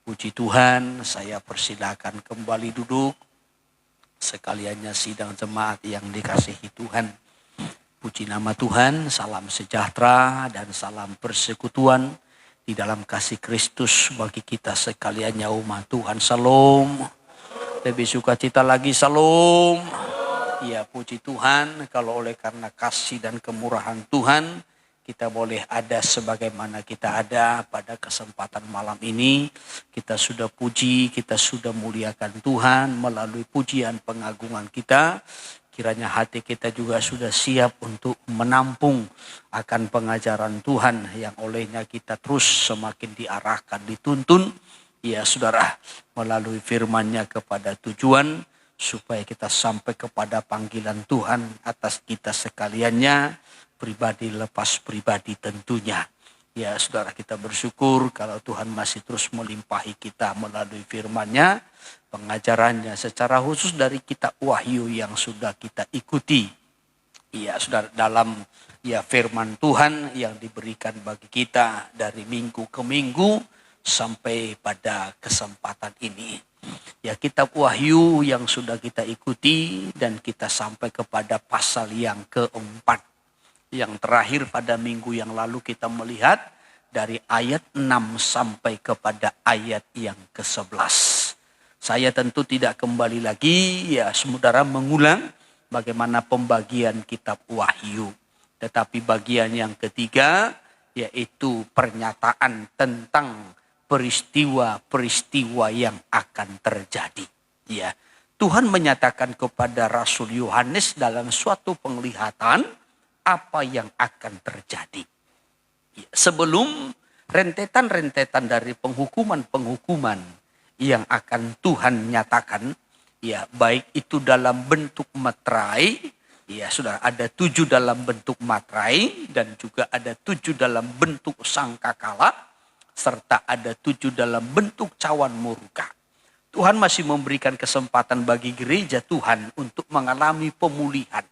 Puji Tuhan, saya persilakan kembali duduk. Sekaliannya sidang jemaat yang dikasihi Tuhan. Puji nama Tuhan, salam sejahtera dan salam persekutuan di dalam kasih Kristus bagi kita sekaliannya umat Tuhan. Salam. Lebih sukacita lagi, salam. Ya, puji Tuhan, kalau oleh karena kasih dan kemurahan Tuhan, kita boleh ada sebagaimana kita ada pada kesempatan malam ini. Kita sudah puji, kita sudah muliakan Tuhan melalui pujian pengagungan kita. Kiranya hati kita juga sudah siap untuk menampung akan pengajaran Tuhan yang olehnya kita terus semakin diarahkan, dituntun. Ya saudara, melalui firman-Nya kepada tujuan supaya kita sampai kepada panggilan Tuhan atas kita sekaliannya. Pribadi lepas pribadi tentunya. Ya saudara, kita bersyukur kalau Tuhan masih terus melimpahi kita melalui firman-Nya, pengajarannya secara khusus dari kitab Wahyu yang sudah kita ikuti. Ya saudara, dalam firman Tuhan yang diberikan bagi kita dari minggu ke minggu sampai pada kesempatan ini. Ya, kitab Wahyu yang sudah kita ikuti dan kita sampai kepada pasal yang keempat. Yang terakhir pada minggu yang lalu kita melihat dari ayat 6 sampai kepada ayat yang ke-11. Saya tentu tidak kembali lagi ya saudara mengulang bagaimana pembagian kitab Wahyu. Tetapi bagian yang ketiga yaitu pernyataan tentang peristiwa-peristiwa yang akan terjadi. Ya, Tuhan menyatakan kepada Rasul Yohanes dalam suatu penglihatan apa yang akan terjadi. Sebelum rentetan-rentetan dari penghukuman-penghukuman yang akan Tuhan nyatakan, ya baik itu dalam bentuk materai, ya sudah ada 7 dalam bentuk materai dan juga ada 7 dalam bentuk sangkakala, serta ada 7 dalam bentuk cawan murka. Tuhan masih memberikan kesempatan bagi gereja Tuhan untuk mengalami pemulihan.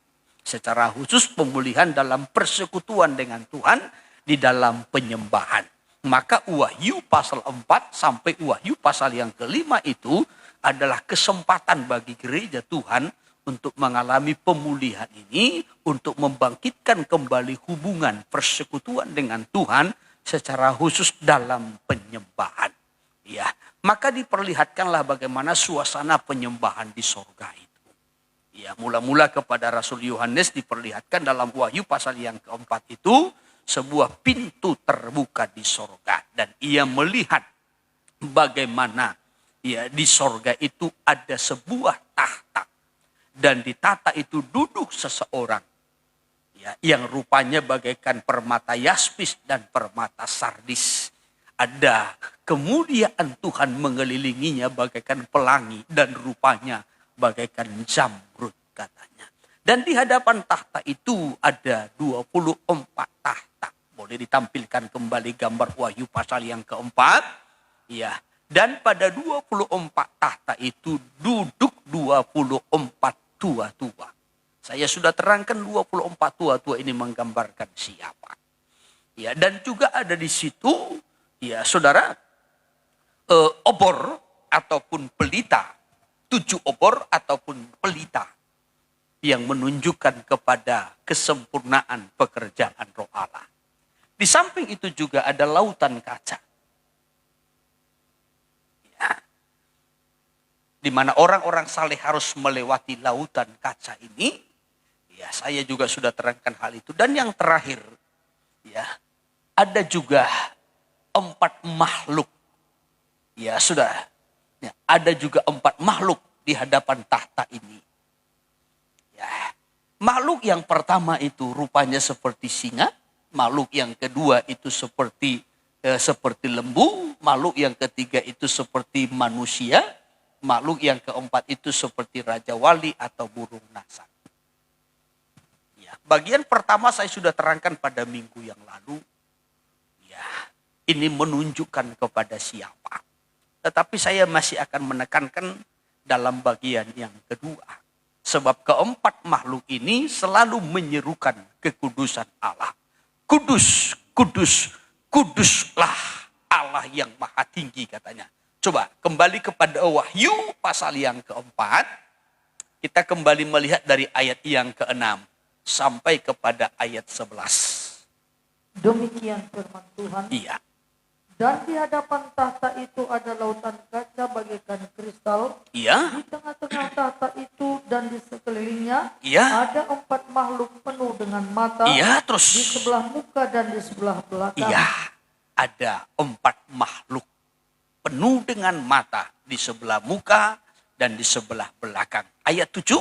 Secara khusus pemulihan dalam persekutuan dengan Tuhan di dalam penyembahan. Maka Wahyu pasal 4 sampai Wahyu pasal yang kelima itu adalah kesempatan bagi gereja Tuhan untuk mengalami pemulihan ini, untuk membangkitkan kembali hubungan persekutuan dengan Tuhan secara khusus dalam penyembahan. Ya, maka diperlihatkanlah bagaimana suasana penyembahan di sorga itu. Ya, mula-mula kepada Rasul Yohanes diperlihatkan dalam Wahyu pasal yang keempat itu sebuah pintu terbuka di sorga dan ia melihat bagaimana ya di sorga itu ada sebuah tahta dan di tahta itu duduk seseorang ya yang rupanya bagaikan permata yaspis dan permata sardis. Ada kemuliaan Tuhan mengelilinginya bagaikan pelangi dan rupanya bagaikan zamrud katanya. Dan di hadapan tahta itu ada 24 tahta. Boleh ditampilkan kembali gambar Wahyu pasal yang keempat. Ya. Dan pada 24 tahta itu duduk 24 tua-tua. Saya sudah terangkan 24 tua-tua ini menggambarkan siapa. Ya, dan juga ada di situ ya saudara obor ataupun pelita. 7 obor ataupun pelita yang menunjukkan kepada kesempurnaan pekerjaan Roh Allah. Di samping itu juga ada lautan kaca. Ya. Di mana orang-orang saleh harus melewati lautan kaca ini. Ya, saya juga sudah terangkan hal itu. Dan yang terakhir, ya, ada juga 4 makhluk. Ya, sudah. Ya, ada juga 4 makhluk di hadapan tahta ini. Ya, makhluk yang pertama itu rupanya seperti singa, makhluk yang kedua itu seperti lembu, makhluk yang ketiga itu seperti manusia, makhluk yang keempat itu seperti raja wali atau burung nasar. Ya, bagian pertama saya sudah terangkan pada minggu yang lalu. Ya, ini menunjukkan kepada siapa. Tetapi saya masih akan menekankan dalam bagian yang kedua. Sebab keempat makhluk ini selalu menyerukan kekudusan Allah. Kudus, kudus, kuduslah Allah yang maha tinggi katanya. Coba kembali kepada Wahyu pasal yang keempat. Kita kembali melihat dari ayat yang keenam sampai kepada ayat 11. Demikian firman Tuhan. Iya. Dan di hadapan tahta itu ada lautan kaca bagaikan kristal. Iya. Di tengah-tengah tahta itu dan di sekelilingnya Iya. ada 4 makhluk penuh dengan mata. Iya, terus. Di sebelah muka dan di sebelah belakang. Iya. Ada 4 makhluk penuh dengan mata di sebelah muka dan di sebelah belakang. Ayat 7.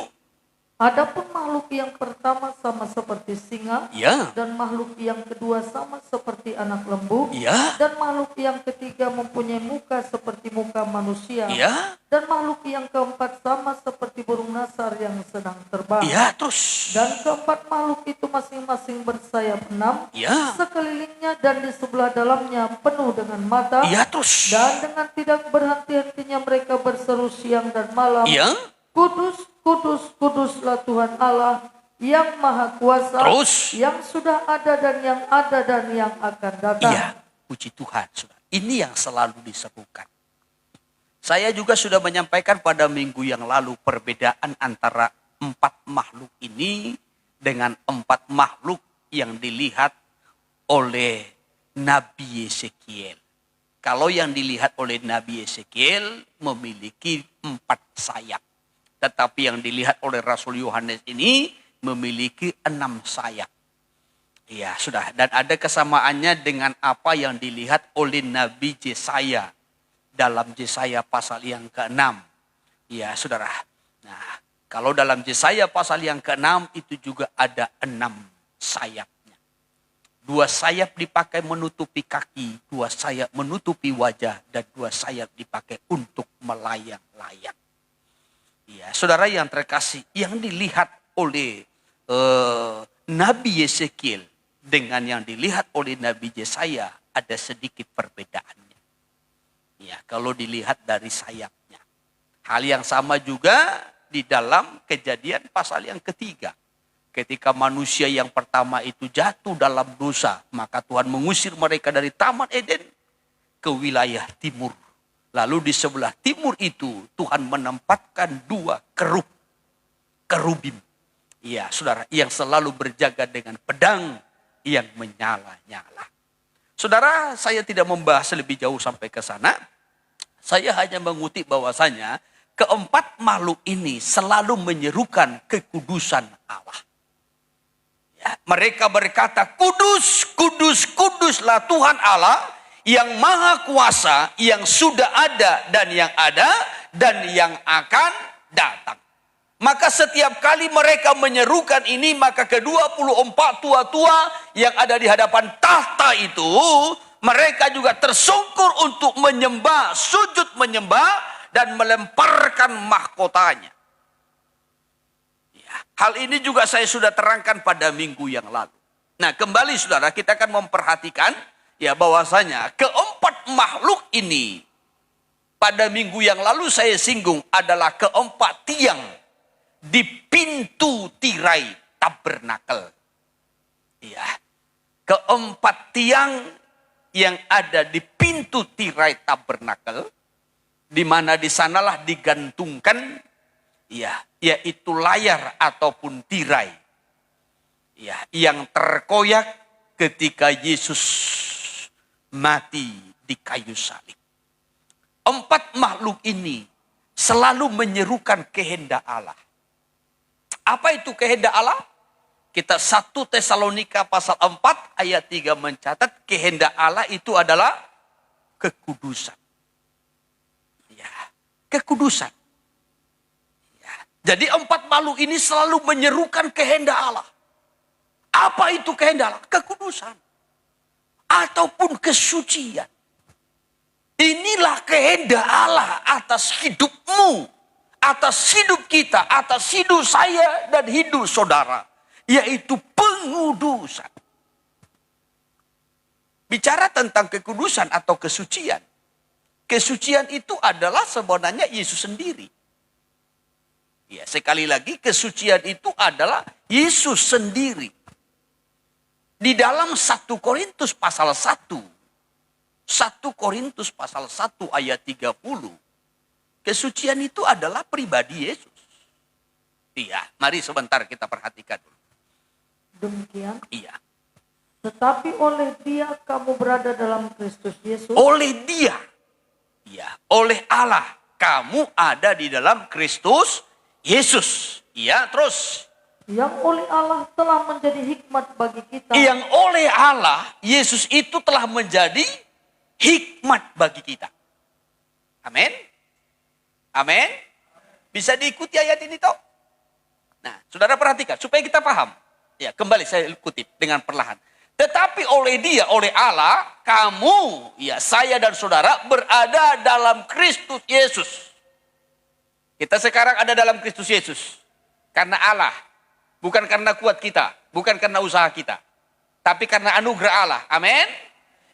Adapun makhluk yang pertama sama seperti singa, Iya. dan makhluk yang kedua sama seperti anak lembu, Iya. dan makhluk yang ketiga mempunyai muka seperti muka manusia, Iya. dan makhluk yang keempat sama seperti burung nasar yang sedang terbang. Iya, terus. Dan keempat makhluk itu masing-masing bersayap 6, Iya. sekelilingnya dan di sebelah dalamnya penuh dengan mata, Iya, terus. dan dengan tidak berhenti-hentinya mereka berseru siang dan malam, Iya. Kudus, kudus, kuduslah Tuhan Allah yang Maha Kuasa, Terus. yang sudah ada dan yang ada dan yang akan datang. Iya, puji Tuhan. Saudara. Ini yang selalu diserukan. Saya juga sudah menyampaikan pada minggu yang lalu perbedaan antara 4 makhluk ini dengan 4 makhluk yang dilihat oleh Nabi Yesekiel. Kalau yang dilihat oleh Nabi Yesekiel memiliki 4 sayap. Tetapi yang dilihat oleh Rasul Yohanes ini memiliki 6 sayap. Ya, sudah. Dan ada kesamaannya dengan apa yang dilihat oleh Nabi Yesaya dalam Yesaya pasal yang ke-6. Ya, saudara. Nah, kalau dalam Yesaya pasal yang ke-6 itu juga ada 6 sayapnya. 2 sayap dipakai menutupi kaki, 2 sayap menutupi wajah, dan 2 sayap dipakai untuk melayang-layang. Ya, saudara yang terkasih, yang dilihat oleh Nabi Yesekiel dengan yang dilihat oleh Nabi Yesaya ada sedikit perbedaannya. Ya, kalau dilihat dari sayapnya. Hal yang sama juga di dalam Kejadian pasal yang ketiga. Ketika manusia yang pertama itu jatuh dalam dosa, maka Tuhan mengusir mereka dari Taman Eden ke wilayah timur. Lalu di sebelah timur itu Tuhan menempatkan 2 kerubim. Ya, saudara, yang selalu berjaga dengan pedang yang menyala-nyala. Saudara, saya tidak membahas lebih jauh sampai ke sana. Saya hanya mengutip bahwasanya keempat makhluk ini selalu menyerukan kekudusan Allah. Ya, mereka berkata, kudus, kudus, kuduslah Tuhan Allah yang Maha Kuasa, yang sudah ada dan yang akan datang. Maka setiap kali mereka menyerukan ini, maka ke-24 tua-tua yang ada di hadapan tahta itu, mereka juga tersungkur untuk menyembah, sujud menyembah, dan melemparkan mahkotanya. Ya, hal ini juga saya sudah terangkan pada minggu yang lalu. Nah, kembali saudara, kita akan memperhatikan ya bahwasanya keempat makhluk ini pada minggu yang lalu saya singgung adalah keempat tiang di pintu tirai tabernakel. Ya, keempat tiang yang ada di pintu tirai tabernakel, di mana di sanalah digantungkan ya, yaitu layar ataupun tirai ya, yang terkoyak ketika Yesus mati di kayu salib. 4 makhluk ini selalu menyerukan kehendak Allah. Apa itu kehendak Allah? Kita 1 Tesalonika pasal 4 ayat 3 mencatat kehendak Allah itu adalah kekudusan. Ya, kekudusan. Ya. Jadi 4 makhluk ini selalu menyerukan kehendak Allah. Apa itu kehendak Allah? Kekudusan. Ataupun kesucian. Inilah kehendak Allah atas hidupmu, atas hidup kita, atas hidup saya dan hidup saudara. Yaitu pengudusan. Bicara tentang kekudusan atau kesucian. Kesucian itu adalah sebenarnya Yesus sendiri. Ya, sekali lagi kesucian itu adalah Yesus sendiri. Di dalam 1 Korintus pasal 1. 1 Korintus pasal 1 ayat 30. Kesucian itu adalah pribadi Yesus. Iya, mari sebentar kita perhatikan dulu. Demikian. Iya. Tetapi oleh Dia kamu berada dalam Kristus Yesus. Oleh Dia. Ya, oleh Allah kamu ada di dalam Kristus Yesus. Ya, terus. Yang oleh Allah telah menjadi hikmat bagi kita. Yang oleh Allah, Yesus itu telah menjadi hikmat bagi kita. Amin. Amin. Bisa diikuti ayat ini toh? Nah, saudara perhatikan supaya kita paham. Ya, kembali saya kutip dengan perlahan. Tetapi oleh Dia, oleh Allah, kamu, ya saya dan saudara berada dalam Kristus Yesus. Kita sekarang ada dalam Kristus Yesus. Karena Allah. Bukan karena kuat kita. Bukan karena usaha kita. Tapi karena anugerah Allah. Amin.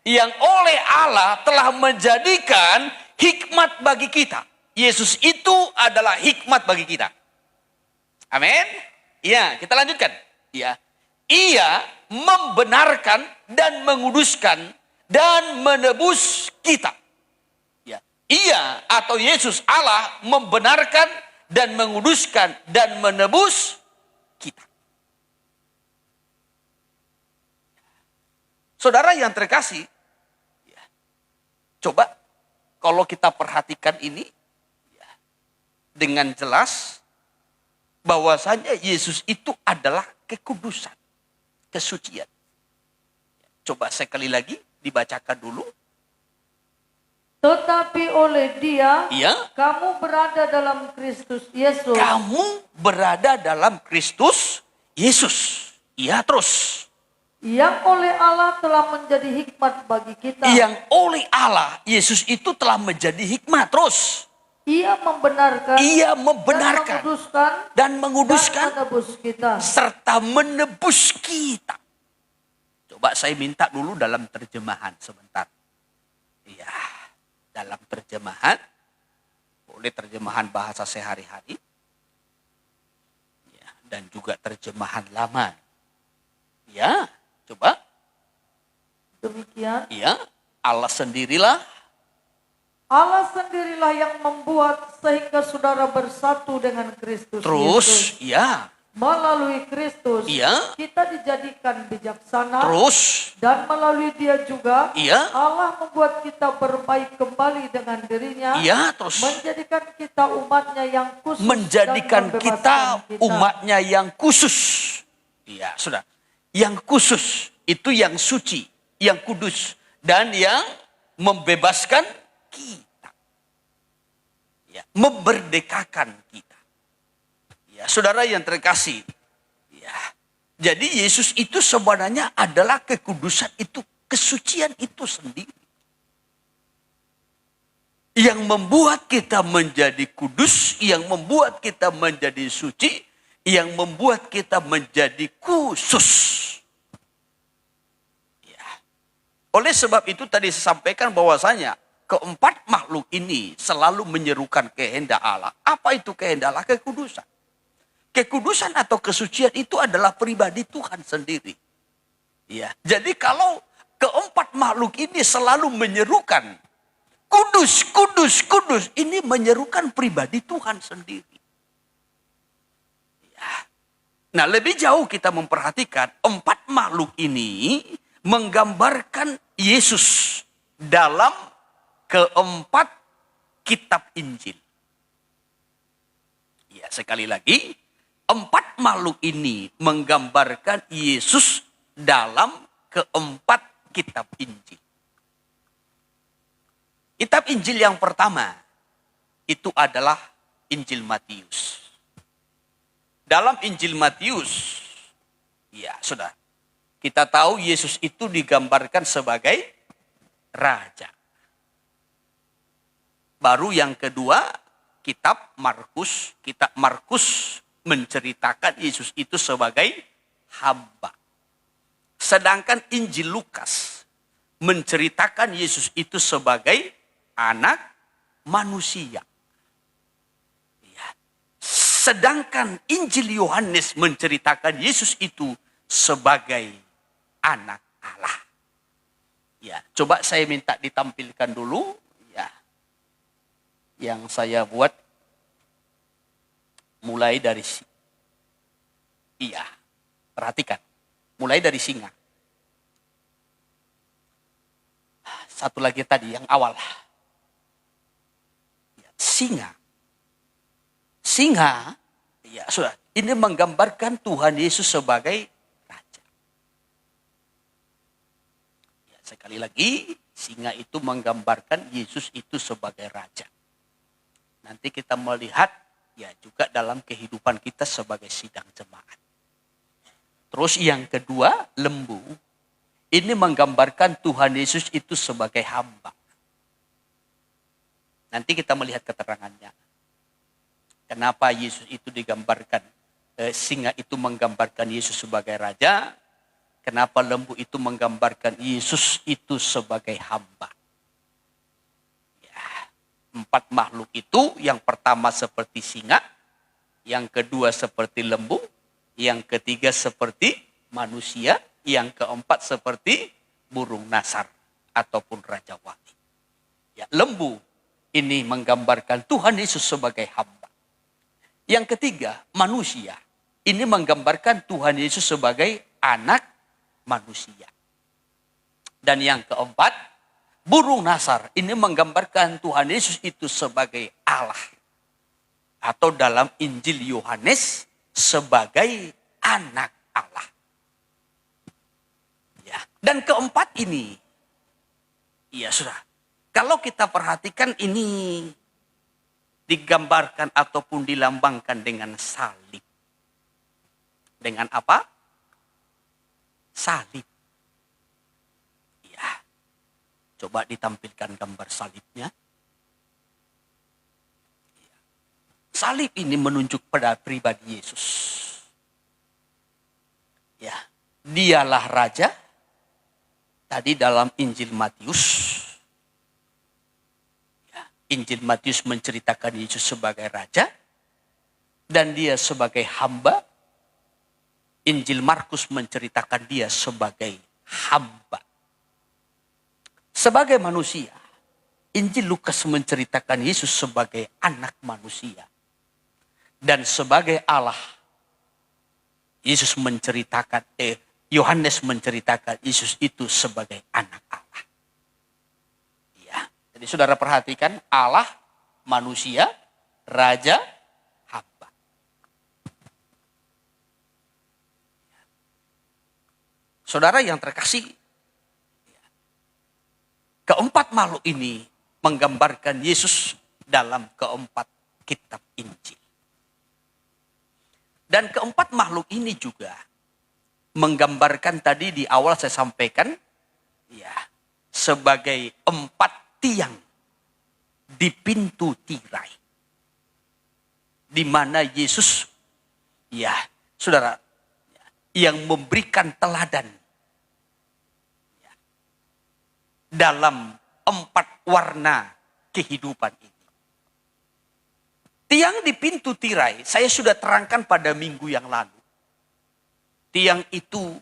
Yang oleh Allah telah menjadikan hikmat bagi kita. Yesus itu adalah hikmat bagi kita. Amin. Ya, kita lanjutkan. Ya. Ia membenarkan dan menguduskan dan menebus kita. Ya. Ia atau Yesus Allah membenarkan dan menguduskan dan menebus kita. Saudara yang terkasih, ya, coba kalau kita perhatikan ini ya, dengan jelas bahwasanya Yesus itu adalah kekudusan. Kesucian. Coba sekali lagi dibacakan dulu. Tetapi oleh Dia, Ya. kamu berada dalam Kristus Yesus. Kamu berada dalam Kristus Yesus. Ya, terus. Yang oleh Allah telah menjadi hikmat bagi kita. Yang oleh Allah, Yesus itu telah menjadi hikmat. Terus. Ia membenarkan. Dan menguduskan. Dan menebus kita. Serta menebus kita. Coba saya minta dulu dalam terjemahan sebentar. Iya. Dalam terjemahan. Boleh terjemahan bahasa sehari-hari. Ya, dan juga terjemahan lama. Ya, coba. Demikian. Ya, Allah sendirilah. Allah sendirilah yang membuat sehingga saudara bersatu dengan Kristus Terus, Yesus. ya. Melalui Kristus, Ya. kita dijadikan bijaksana. Terus, Dan melalui Dia juga, ya. Allah membuat kita berbaik kembali dengan dirinya. Ya, terus. Menjadikan kita umatnya yang khusus. Menjadikan dan kita membebaskan umatnya yang khusus. Iya, sudah. Yang khusus, itu yang suci, yang kudus. Dan yang membebaskan kita. Ya, memerdekakan kita. Ya, saudara yang terkasih. Ya, jadi Yesus itu sebenarnya adalah kekudusan itu, kesucian itu sendiri. Yang membuat kita menjadi kudus, yang membuat kita menjadi suci, yang membuat kita menjadi khusus. Ya. Oleh sebab itu tadi saya sampaikan bahwasanya keempat makhluk ini selalu menyerukan kehendak Allah. Apa itu kehendak Allah? Kekudusan. Kekudusan atau kesucian itu adalah pribadi Tuhan sendiri. Ya. Jadi kalau keempat makhluk ini selalu menyerukan kudus, kudus, kudus, ini menyerukan pribadi Tuhan sendiri. Ya. Nah, lebih jauh kita memperhatikan empat makhluk ini menggambarkan Yesus dalam keempat kitab Injil. Ya, sekali lagi, empat makhluk ini menggambarkan Yesus dalam keempat kitab Injil. Kitab Injil yang pertama itu adalah Injil Matius. Dalam Injil Matius, ya sudah, kita tahu Yesus itu digambarkan sebagai raja. Baru yang kedua, kitab Markus. Kitab Markus menceritakan Yesus itu sebagai hamba. Sedangkan Injil Lukas menceritakan Yesus itu sebagai anak manusia. Ya. Sedangkan Injil Yohanes menceritakan Yesus itu sebagai anak Allah. Ya, coba saya minta ditampilkan dulu ya yang saya buat mulai dari iya, perhatikan. Mulai dari singa. Satu lagi tadi yang awal. Ya, singa. Singa, ya sudah. Ini menggambarkan Tuhan Yesus sebagai raja. Ya, sekali lagi, singa itu menggambarkan Yesus itu sebagai raja. Nanti kita melihat ya juga dalam kehidupan kita sebagai sidang jemaat. Terus yang kedua, lembu. Ini menggambarkan Tuhan Yesus itu sebagai hamba. Nanti kita melihat keterangannya. Kenapa Yesus itu digambarkan, singa itu menggambarkan Yesus sebagai raja. Kenapa lembu itu menggambarkan Yesus itu sebagai hamba. Ya, 4 makhluk itu, yang pertama seperti singa, yang kedua seperti lembu, yang ketiga seperti manusia, yang keempat seperti burung nasar ataupun raja wali. Ya, lembu ini menggambarkan Tuhan Yesus sebagai hamba. Yang ketiga, manusia. Ini menggambarkan Tuhan Yesus sebagai anak manusia. Dan yang keempat, burung nasar. Ini menggambarkan Tuhan Yesus itu sebagai Allah. Atau dalam Injil Yohanes, sebagai anak Allah. Ya. Dan keempat ini, ya sudah. Kalau kita perhatikan ini digambarkan ataupun dilambangkan dengan salib. Dengan apa? Salib. Ya. Coba ditampilkan gambar salibnya. Salib ini menunjuk pada pribadi Yesus. Ya, dialah raja. Tadi dalam Injil Matius. Ya, Injil Matius menceritakan Yesus sebagai raja. Dan dia sebagai hamba. Injil Markus menceritakan dia sebagai hamba. Sebagai manusia. Injil Lukas menceritakan Yesus sebagai anak manusia. Dan sebagai Allah, Yesus menceritakan, Yohanes menceritakan Yesus itu sebagai anak Allah. Ya, jadi saudara perhatikan, Allah, manusia, raja, hamba. Saudara yang terkasih, keempat makhluk ini menggambarkan Yesus dalam keempat kitab Injil. Dan keempat makhluk ini juga menggambarkan tadi di awal saya sampaikan, ya, sebagai 4 tiang di pintu tirai. Di mana Yesus, ya, saudara, yang memberikan teladan ya, dalam 4 warna kehidupan ini. Tiang di pintu tirai, saya sudah terangkan pada minggu yang lalu. Tiang itu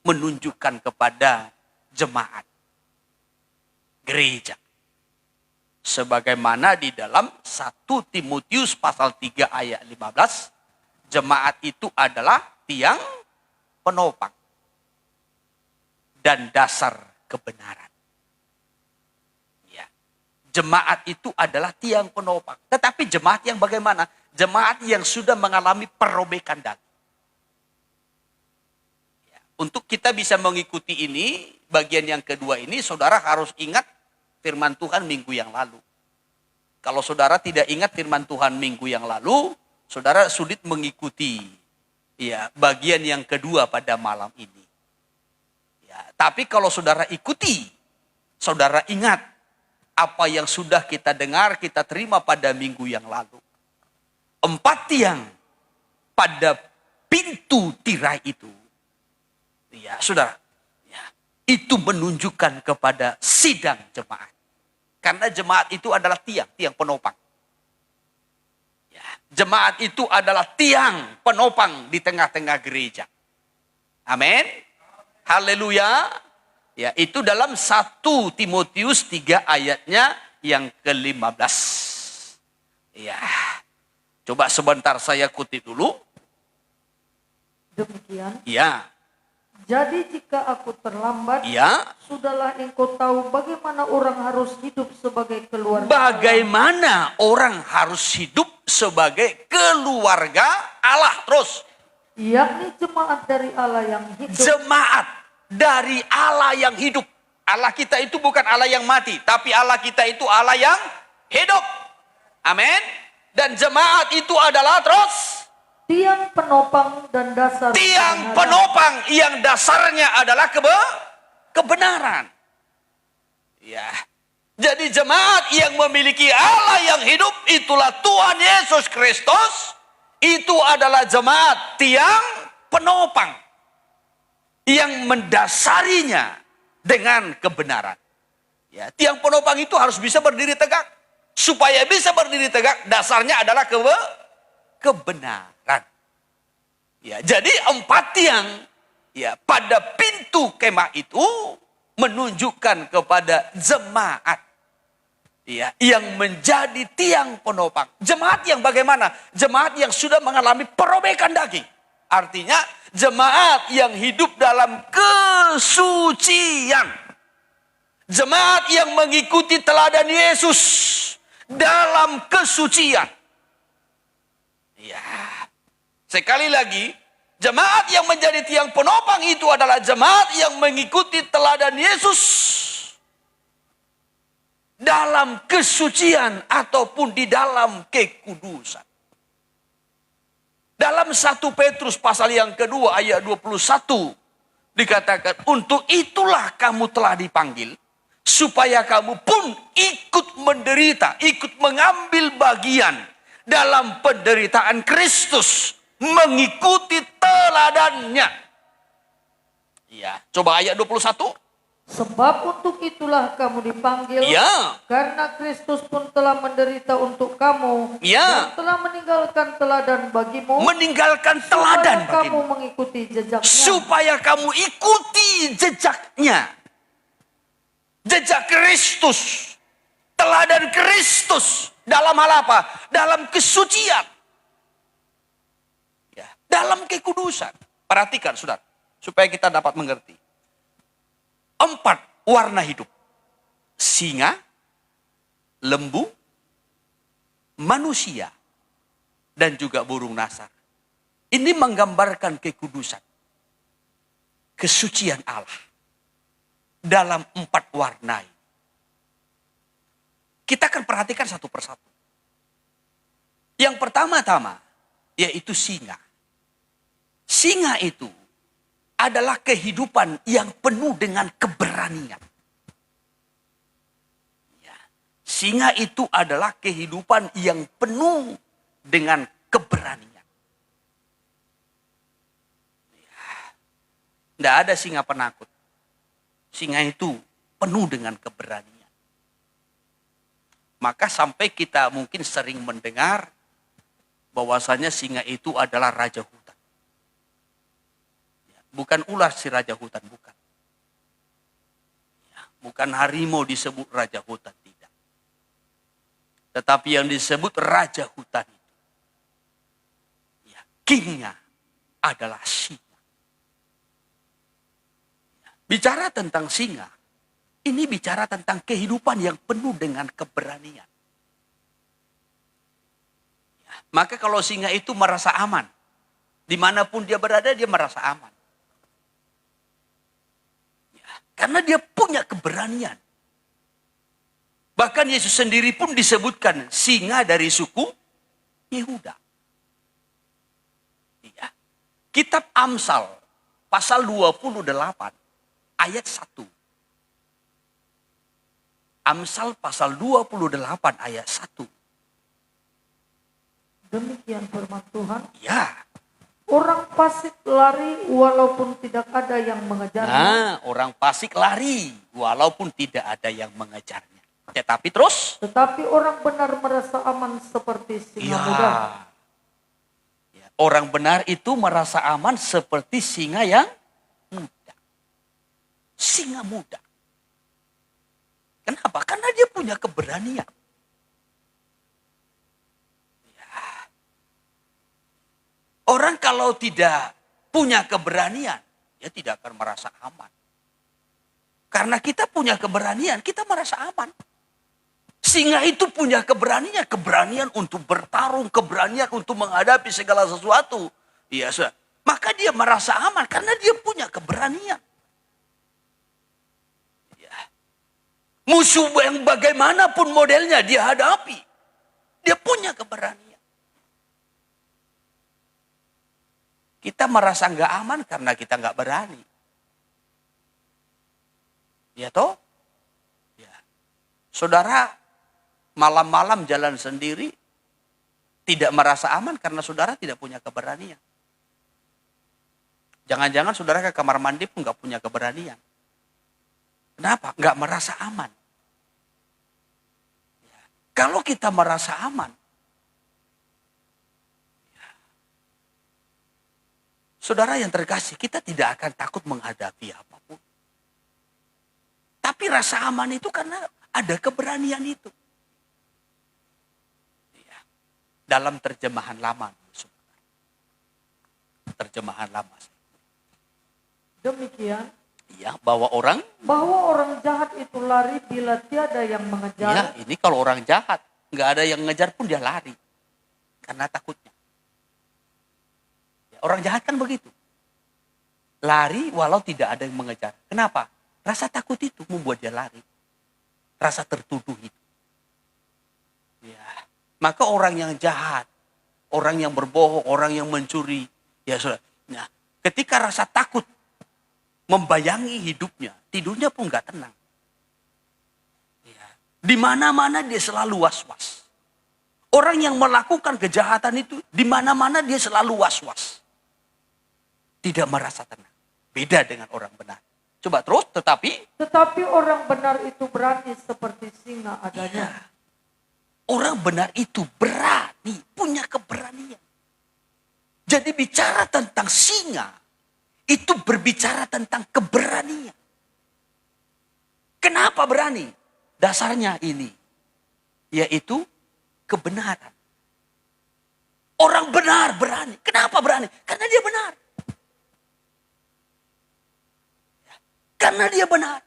menunjukkan kepada jemaat, gereja. Sebagaimana di dalam 1 Timotius pasal 3 ayat 15, jemaat itu adalah tiang penopang dan dasar kebenaran. Jemaat itu adalah tiang penopang. Tetapi jemaat yang bagaimana? Jemaat yang sudah mengalami perobekan daging. Ya, untuk kita bisa mengikuti ini, bagian yang kedua ini, saudara harus ingat firman Tuhan minggu yang lalu. Kalau saudara tidak ingat firman Tuhan minggu yang lalu, saudara sulit mengikuti ya, bagian yang kedua pada malam ini. Ya, tapi kalau saudara ikuti, saudara ingat apa yang sudah kita dengar, kita terima pada minggu yang lalu. 4 tiang pada pintu tirai itu. Ya, saudara. Ya, itu menunjukkan kepada sidang jemaat. Karena jemaat itu adalah tiang penopang. Ya, jemaat itu adalah tiang penopang di tengah-tengah gereja. Amin. Haleluya. Ya, itu dalam 1 Timotius 3 ayatnya yang ke-15. Ya. Coba sebentar saya kutip dulu. Demikian. Ya. Jadi jika aku terlambat, Ya. sudahlah engkau tahu bagaimana orang harus hidup sebagai keluarga Allah. Bagaimana orang harus hidup sebagai keluarga Allah. Terus. Yakni jemaat dari Allah yang hidup. Jemaat dari Allah yang hidup. Allah kita itu bukan Allah yang mati, tapi Allah kita itu Allah yang hidup. Amin. Dan jemaat itu adalah terus tiang penopang dan dasar tiang kebenaran. penopang yang dasarnya adalah kebenaran. Ya. Jadi jemaat yang memiliki Allah yang hidup itulah Tuhan Yesus Kristus. Itu adalah jemaat tiang penopang yang mendasarinya dengan kebenaran. Ya, tiang penopang itu harus bisa berdiri tegak. Supaya bisa berdiri tegak, dasarnya adalah kebenaran. Ya, jadi 4 tiang ya pada pintu kemah itu menunjukkan kepada jemaat ya yang menjadi tiang penopang. Jemaat yang bagaimana? Jemaat yang sudah mengalami perobekan daging. Artinya jemaat yang hidup dalam kesucian. Jemaat yang mengikuti teladan Yesus dalam kesucian. Ya. Sekali lagi, jemaat yang menjadi tiang penopang itu adalah jemaat yang mengikuti teladan Yesus dalam kesucian ataupun di dalam kekudusan. Dalam 1 Petrus pasal yang kedua ayat 21 dikatakan, untuk itulah kamu telah dipanggil, supaya kamu pun ikut menderita, ikut mengambil bagian dalam penderitaan Kristus, mengikuti teladannya. Ya, coba ayat 21. Sebab untuk itulah kamu dipanggil, Ya. karena Kristus pun telah menderita untuk kamu, Ya. dan telah meninggalkan teladan bagimu, Meninggalkan supaya teladan kamu bagimu. mengikuti jejaknya. Supaya kamu ikuti jejaknya. Jejak Kristus. Teladan Kristus. Dalam hal apa? Dalam kesucian. Ya, dalam kekudusan. Perhatikan saudara. Supaya kita dapat mengerti. 4 warna hidup. Singa, lembu, manusia, dan juga burung nasar. Ini menggambarkan kekudusan. Kesucian Allah. Dalam 4 warna. Kita akan perhatikan satu persatu. Yang pertama-tama, yaitu singa. Singa itu adalah kehidupan yang penuh dengan keberanian. Ya. Singa itu adalah kehidupan yang penuh dengan keberanian. Tidak ada singa penakut. Singa itu penuh dengan keberanian. Maka sampai kita mungkin sering mendengar bahwasanya singa itu adalah raja hutan. Bukan ular si raja hutan, bukan. Ya, bukan harimau disebut raja hutan, tidak. Tetapi yang disebut raja hutan itu, ya, kingnya adalah singa. Ya, bicara tentang singa, ini bicara tentang kehidupan yang penuh dengan keberanian. Ya, maka kalau singa itu merasa aman, dimanapun dia berada dia merasa aman. Karena dia punya keberanian. Bahkan Yesus sendiri pun disebutkan singa dari suku Yehuda. Ya. Kitab Amsal pasal 28 ayat 1. Amsal pasal 28 ayat 1. Demikian firman Tuhan. Ya. Orang fasik lari walaupun tidak ada yang mengejarnya. Nah, orang fasik lari walaupun tidak ada yang mengejarnya. Tetapi terus? Tetapi orang benar merasa aman seperti singa muda. Ya, orang benar itu merasa aman seperti singa yang muda. singa muda. Kenapa? Karena dia punya keberanian. Ya. Orang kalau tidak punya keberanian, dia tidak akan merasa aman. Karena kita punya keberanian, kita merasa aman. Singa itu punya keberanian, keberanian untuk bertarung, keberanian untuk menghadapi segala sesuatu. Ya, maka dia merasa aman karena dia punya keberanian. Ya. Musuh yang bagaimanapun modelnya dia hadapi, dia punya keberanian. Kita merasa nggak aman karena kita nggak berani. Ya toh? Ya. Saudara malam-malam jalan sendiri tidak merasa aman karena saudara tidak punya keberanian. Jangan-jangan saudara ke kamar mandi pun nggak punya keberanian. Kenapa? Nggak merasa aman. Ya. Kalau kita merasa aman, ya. Saudara yang terkasih, kita tidak akan takut menghadapi apapun. Tapi rasa aman itu karena ada keberanian itu. Ya. Dalam terjemahan lama. Terjemahan lama. Demikian. Ya, bahwa orang jahat itu lari bila tiada yang mengejar. ya, ini kalau orang jahat, nggak ada yang ngejar pun dia lari. Karena takutnya. Ya, orang jahat kan begitu. Lari walau tidak ada yang mengejar. Kenapa? Rasa takut itu membuat dia lari. Rasa tertuduh itu. Ya. Maka orang yang jahat, orang yang berbohong, orang yang mencuri, ya sudah. Nah, ketika rasa takut membayangi hidupnya, tidurnya pun nggak tenang. Ya. Di mana-mana dia selalu was-was. Orang yang melakukan kejahatan itu, di mana-mana dia selalu was-was. Tidak merasa tenang. Beda dengan orang benar. Coba terus, Tetapi orang benar itu berani seperti singa adanya. Ya. Orang benar itu berani, punya keberanian. Jadi bicara tentang singa, itu berbicara tentang keberanian. Kenapa berani? Dasarnya ini, yaitu kebenaran. Orang benar berani. Kenapa berani? Karena dia benar. Karena dia benar.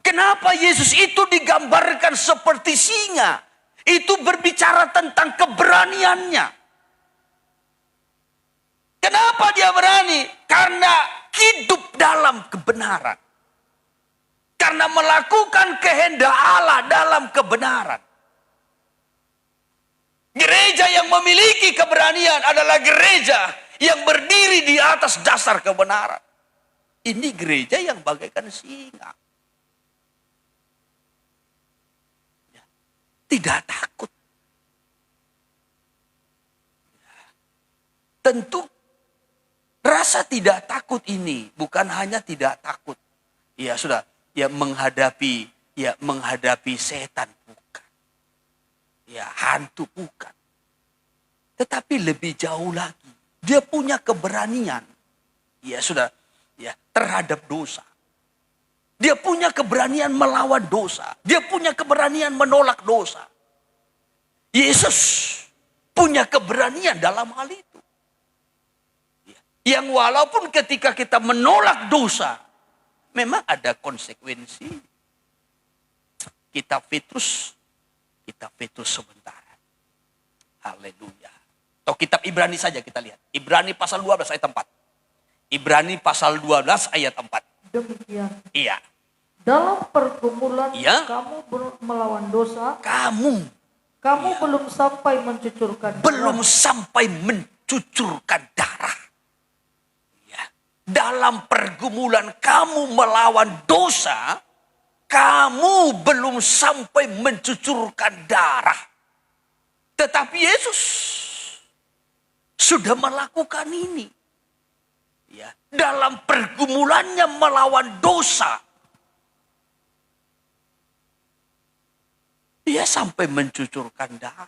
Kenapa Yesus itu digambarkan seperti singa? Itu berbicara tentang keberaniannya. Kenapa dia berani? Karena hidup dalam kebenaran. Karena melakukan kehendak Allah dalam kebenaran. Gereja yang memiliki keberanian adalah gereja yang berdiri di atas dasar kebenaran. Ini gereja yang bagaikan singa. Ya. Tidak takut. Ya. Tentu rasa tidak takut ini bukan hanya tidak takut. Ya sudah, ya menghadapi setan bukan. Ya hantu bukan. Tetapi lebih jauh lagi, dia punya keberanian. Ya sudah, ya terhadap dosa. Dia punya keberanian melawan dosa. Dia punya keberanian menolak dosa. Yesus punya keberanian dalam hal itu. Yang walaupun ketika kita menolak dosa, memang ada konsekuensi. Kita fetus sementara. Haleluya. Atau kitab Ibrani saja kita lihat. Ibrani pasal 12 ayat 4. Ibrani pasal 12 ayat 4. Demikian. Iya. Dalam pergumulan Ya. kamu melawan dosa. Kamu ya. belum sampai mencucurkan Belum darah. sampai mencucurkan darah. Ya. Dalam pergumulan kamu melawan dosa, kamu belum sampai mencucurkan darah. Tetapi Yesus sudah melakukan ini. Ya, dalam pergumulannya melawan dosa, dia sampai mencucurkan darah.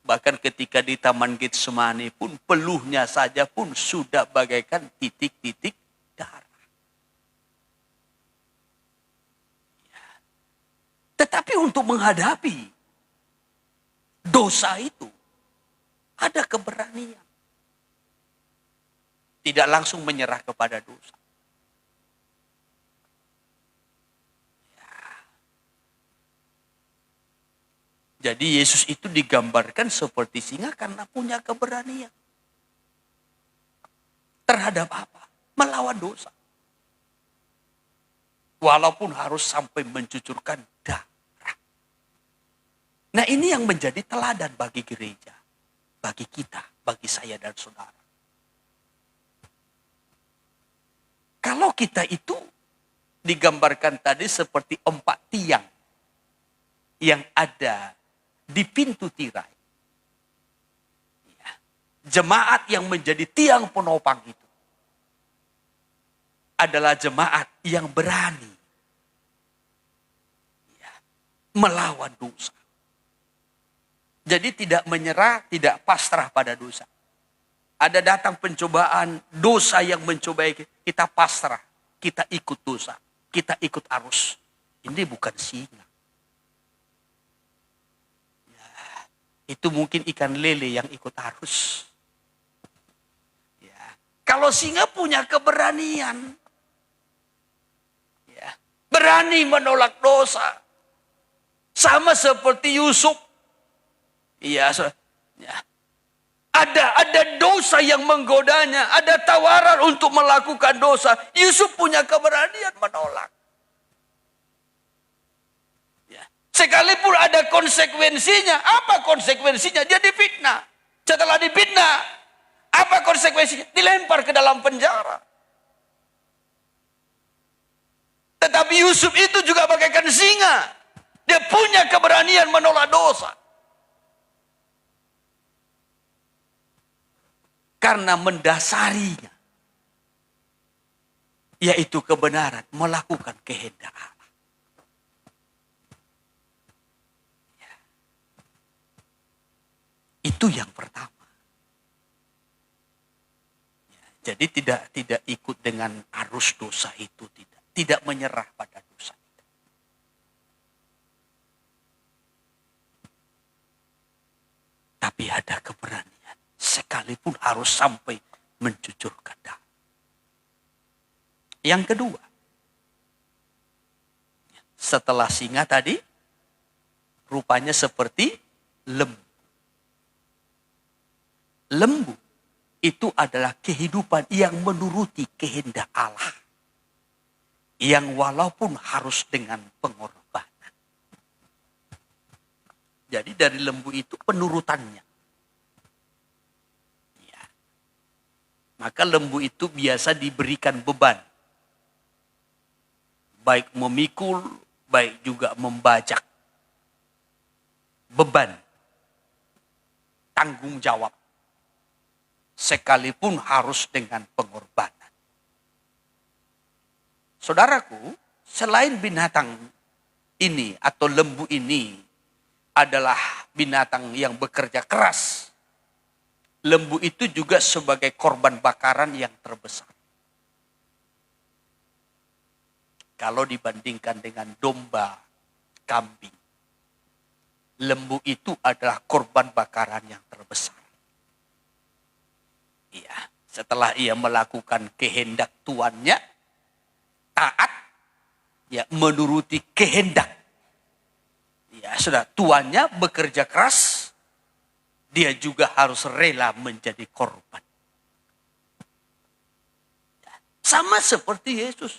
Bahkan ketika di Taman Getsemani pun, peluhnya saja pun sudah bagaikan titik-titik darah. Tetapi untuk menghadapi dosa itu, ada keberanian. Tidak langsung menyerah kepada dosa. Jadi Yesus itu digambarkan seperti singa karena punya keberanian. Terhadap apa? Melawan dosa. Walaupun harus sampai mencucurkan darah. Nah, ini yang menjadi teladan bagi gereja. Bagi kita, bagi saya dan saudara. Kalau kita itu digambarkan tadi seperti 4 tiang yang ada di pintu tirai. Ya. Jemaat yang menjadi tiang penopang itu adalah jemaat yang berani ya, melawan dosa. Jadi tidak menyerah, tidak pasrah pada dosa. Ada datang pencobaan, dosa yang mencobai kita pasrah. Kita ikut dosa, kita ikut arus. Ini bukan singa. Itu mungkin ikan lele yang ikut arus. Ya. Kalau singa punya keberanian. Ya. Berani menolak dosa. Sama seperti Yusuf. Ya. Ada dosa yang menggodanya. Ada tawaran untuk melakukan dosa. Yusuf punya keberanian menolak. Sekalipun ada konsekuensinya. Apa konsekuensinya? Dia difitnah. Setelah difitnah, apa konsekuensinya? Dilempar ke dalam penjara. Tetapi Yusuf itu juga bagaikan singa. Dia punya keberanian menolak dosa. Karena mendasarinya, yaitu kebenaran, melakukan kehendak Allah. Itu yang pertama. Jadi tidak ikut dengan arus dosa itu, tidak menyerah pada dosa itu. Tapi ada keberanian, sekalipun harus sampai mencucurkan darah. Yang kedua, setelah singa tadi, rupanya seperti lembu. Lembu itu adalah kehidupan yang menuruti kehendak Allah. Yang walaupun harus dengan pengorbanan. Jadi dari lembu itu penurutannya. Ya. Maka lembu itu biasa diberikan beban. Baik memikul, baik juga membajak. Beban. Tanggung jawab. Sekalipun harus dengan pengorbanan. Saudaraku, selain binatang ini atau lembu ini adalah binatang yang bekerja keras, lembu itu juga sebagai korban bakaran yang terbesar. Kalau dibandingkan dengan domba, kambing, lembu itu adalah korban bakaran yang terbesar. Ya, setelah ia melakukan kehendak tuannya, taat, ya menuruti kehendak. Ya, sudah tuannya bekerja keras, dia juga harus rela menjadi korban. Ya, sama seperti Yesus.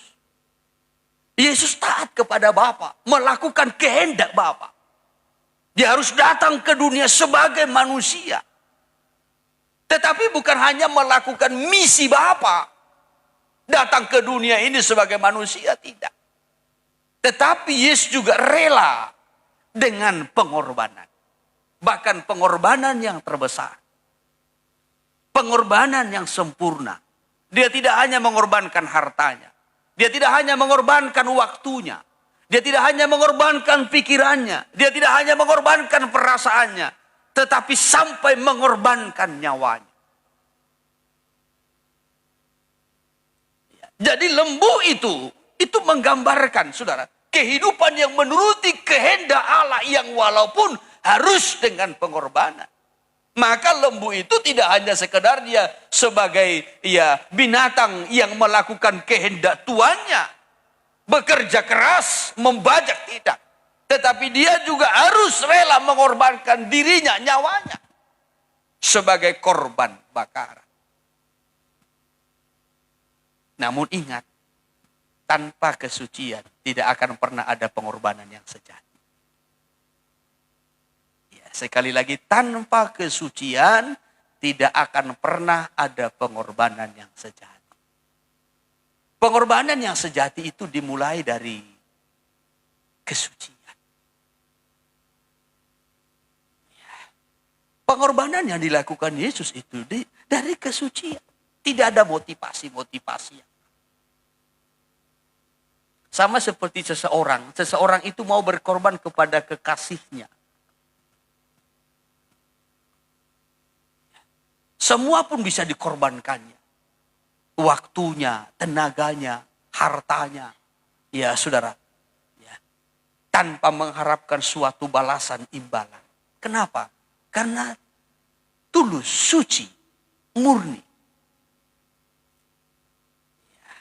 Yesus taat kepada Bapa, melakukan kehendak Bapa. Dia harus datang ke dunia sebagai manusia. Tetapi bukan hanya melakukan misi Bapa, datang ke dunia ini sebagai manusia, tidak. Tetapi Yesus juga rela dengan pengorbanan. Bahkan pengorbanan yang terbesar. Pengorbanan yang sempurna. Dia tidak hanya mengorbankan hartanya. Dia tidak hanya mengorbankan waktunya. Dia tidak hanya mengorbankan pikirannya. Dia tidak hanya mengorbankan perasaannya. Tetapi sampai mengorbankan nyawanya. Jadi lembu itu menggambarkan, saudara, kehidupan yang menuruti kehendak Allah yang walaupun harus dengan pengorbanan. Maka lembu itu tidak hanya sekedar dia sebagai binatang yang melakukan kehendak tuannya, bekerja keras, membajak, tidak. Tetapi dia juga harus rela mengorbankan dirinya, nyawanya sebagai korban bakaran. Namun ingat, tanpa kesucian tidak akan pernah ada pengorbanan yang sejati. Sekali lagi, tanpa kesucian tidak akan pernah ada pengorbanan yang sejati. Pengorbanan yang sejati itu dimulai dari kesucian. Pengorbanan yang dilakukan Yesus itu dari kesucian. Tidak ada motivasi-motivasi. Sama seperti seseorang itu mau berkorban kepada kekasihnya. Semua pun bisa dikorbankannya. Waktunya, tenaganya, hartanya. Ya saudara. Ya. Tanpa mengharapkan suatu balasan imbalan. Kenapa? Karena tulus, suci, murni. Ya.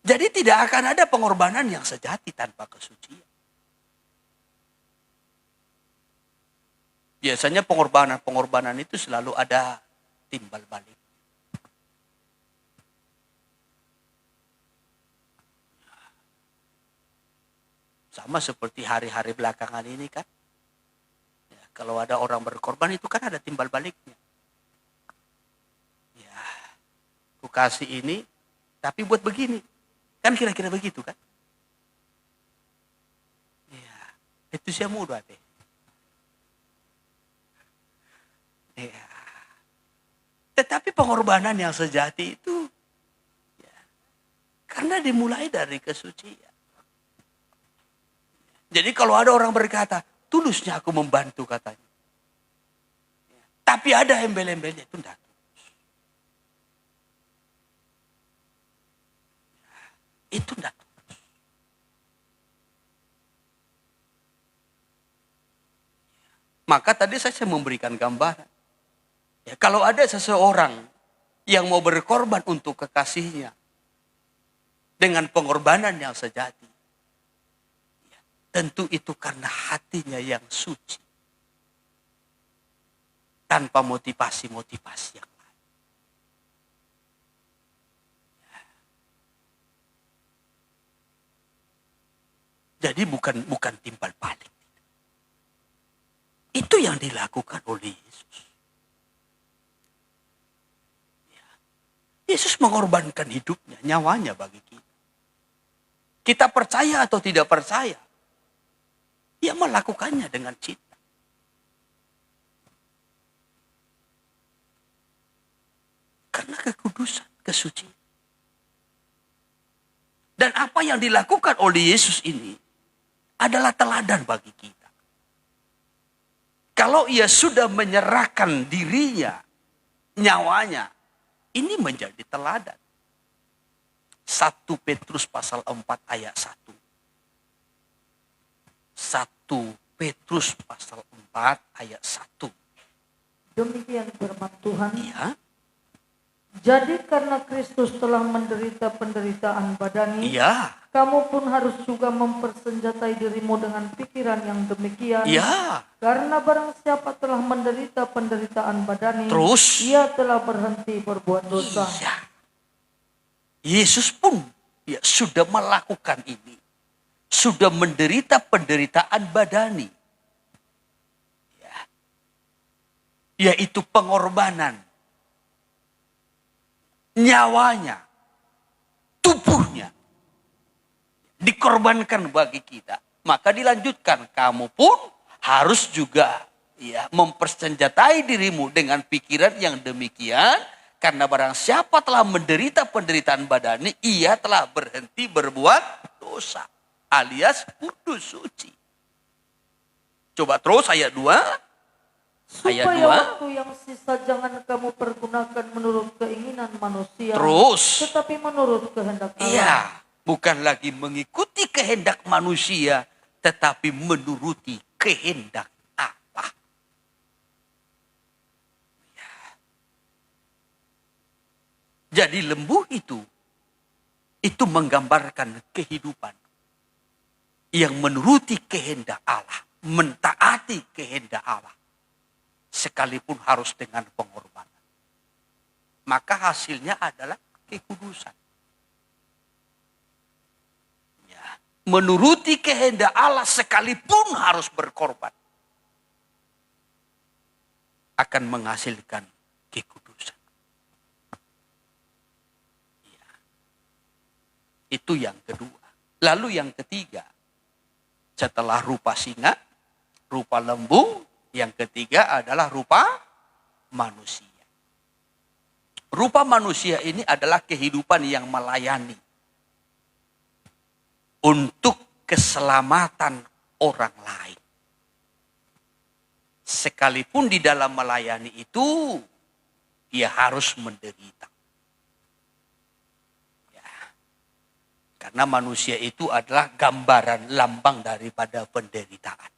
Jadi tidak akan ada pengorbanan yang sejati tanpa kesucian. Biasanya pengorbanan itu selalu ada timbal balik. Sama seperti hari-hari belakangan ini kan. Ya, kalau ada orang berkorban itu kan ada timbal baliknya. Ya, aku kasih ini tapi buat begini. Kan kira-kira begitu kan. Ya, itu saya mudah deh. Ya. Tetapi pengorbanan yang sejati itu karena dimulai dari kesucian. Jadi kalau ada orang berkata, tulusnya aku membantu katanya. Tapi ada embel-embelnya, itu tidak tulus. Itu tidak tulus. Maka tadi saya memberikan gambaran. Ya, kalau ada seseorang yang mau berkorban untuk kekasihnya dengan pengorbanan yang sejati, ya, tentu itu karena hatinya yang suci, tanpa motivasi-motivasi yang lain. Ya. Jadi bukan timbal balik. Itu yang dilakukan oleh Yesus. Yesus mengorbankan hidupnya, nyawanya bagi kita. Kita percaya atau tidak percaya, dia melakukannya dengan cinta. Karena kekudusan, kesucian. Dan apa yang dilakukan oleh Yesus ini adalah teladan bagi kita. Kalau ia sudah menyerahkan dirinya, nyawanya, ini menjadi teladan. 1 Petrus pasal 4 ayat 1. 1 Petrus pasal 4 ayat 1. Demikian firman Tuhan. Ya. Jadi karena Kristus telah menderita penderitaan badani, Ya. kamu pun harus juga mempersenjatai dirimu dengan pikiran yang demikian. Ya. Karena barang siapa telah menderita penderitaan badani, Terus? ia telah berhenti berbuat dosa. Iya. Yesus pun sudah melakukan ini. Sudah menderita penderitaan badani. Ya. Yaitu pengorbanan. Nyawanya. Tubuhnya. Dikorbankan bagi kita. Maka dilanjutkan, kamu pun harus juga mempersenjatai dirimu dengan pikiran yang demikian. Karena barang siapa telah menderita penderitaan badani, ia telah berhenti berbuat dosa. Alias kudus suci. Coba terus ayat 2. Ayat Supaya 2. waktu yang sisa jangan kamu pergunakan menurut keinginan manusia, Terus. tetapi menurut kehendak Allah. Iya. Bukan lagi mengikuti kehendak manusia, tetapi menuruti kehendak Allah. Ya. Jadi lembu itu menggambarkan kehidupan yang menuruti kehendak Allah, mentaati kehendak Allah, sekalipun harus dengan pengorbanan. Maka hasilnya adalah kekudusan. Ya. Menuruti kehendak Allah sekalipun harus berkorban, akan menghasilkan kekudusan. Ya. Itu yang kedua. Lalu yang ketiga, setelah rupa singa, rupa lembu, yang ketiga adalah rupa manusia. Rupa manusia ini adalah kehidupan yang melayani untuk keselamatan orang lain. Sekalipun di dalam melayani itu, dia harus menderita. Karena manusia itu adalah gambaran lambang daripada penderitaan.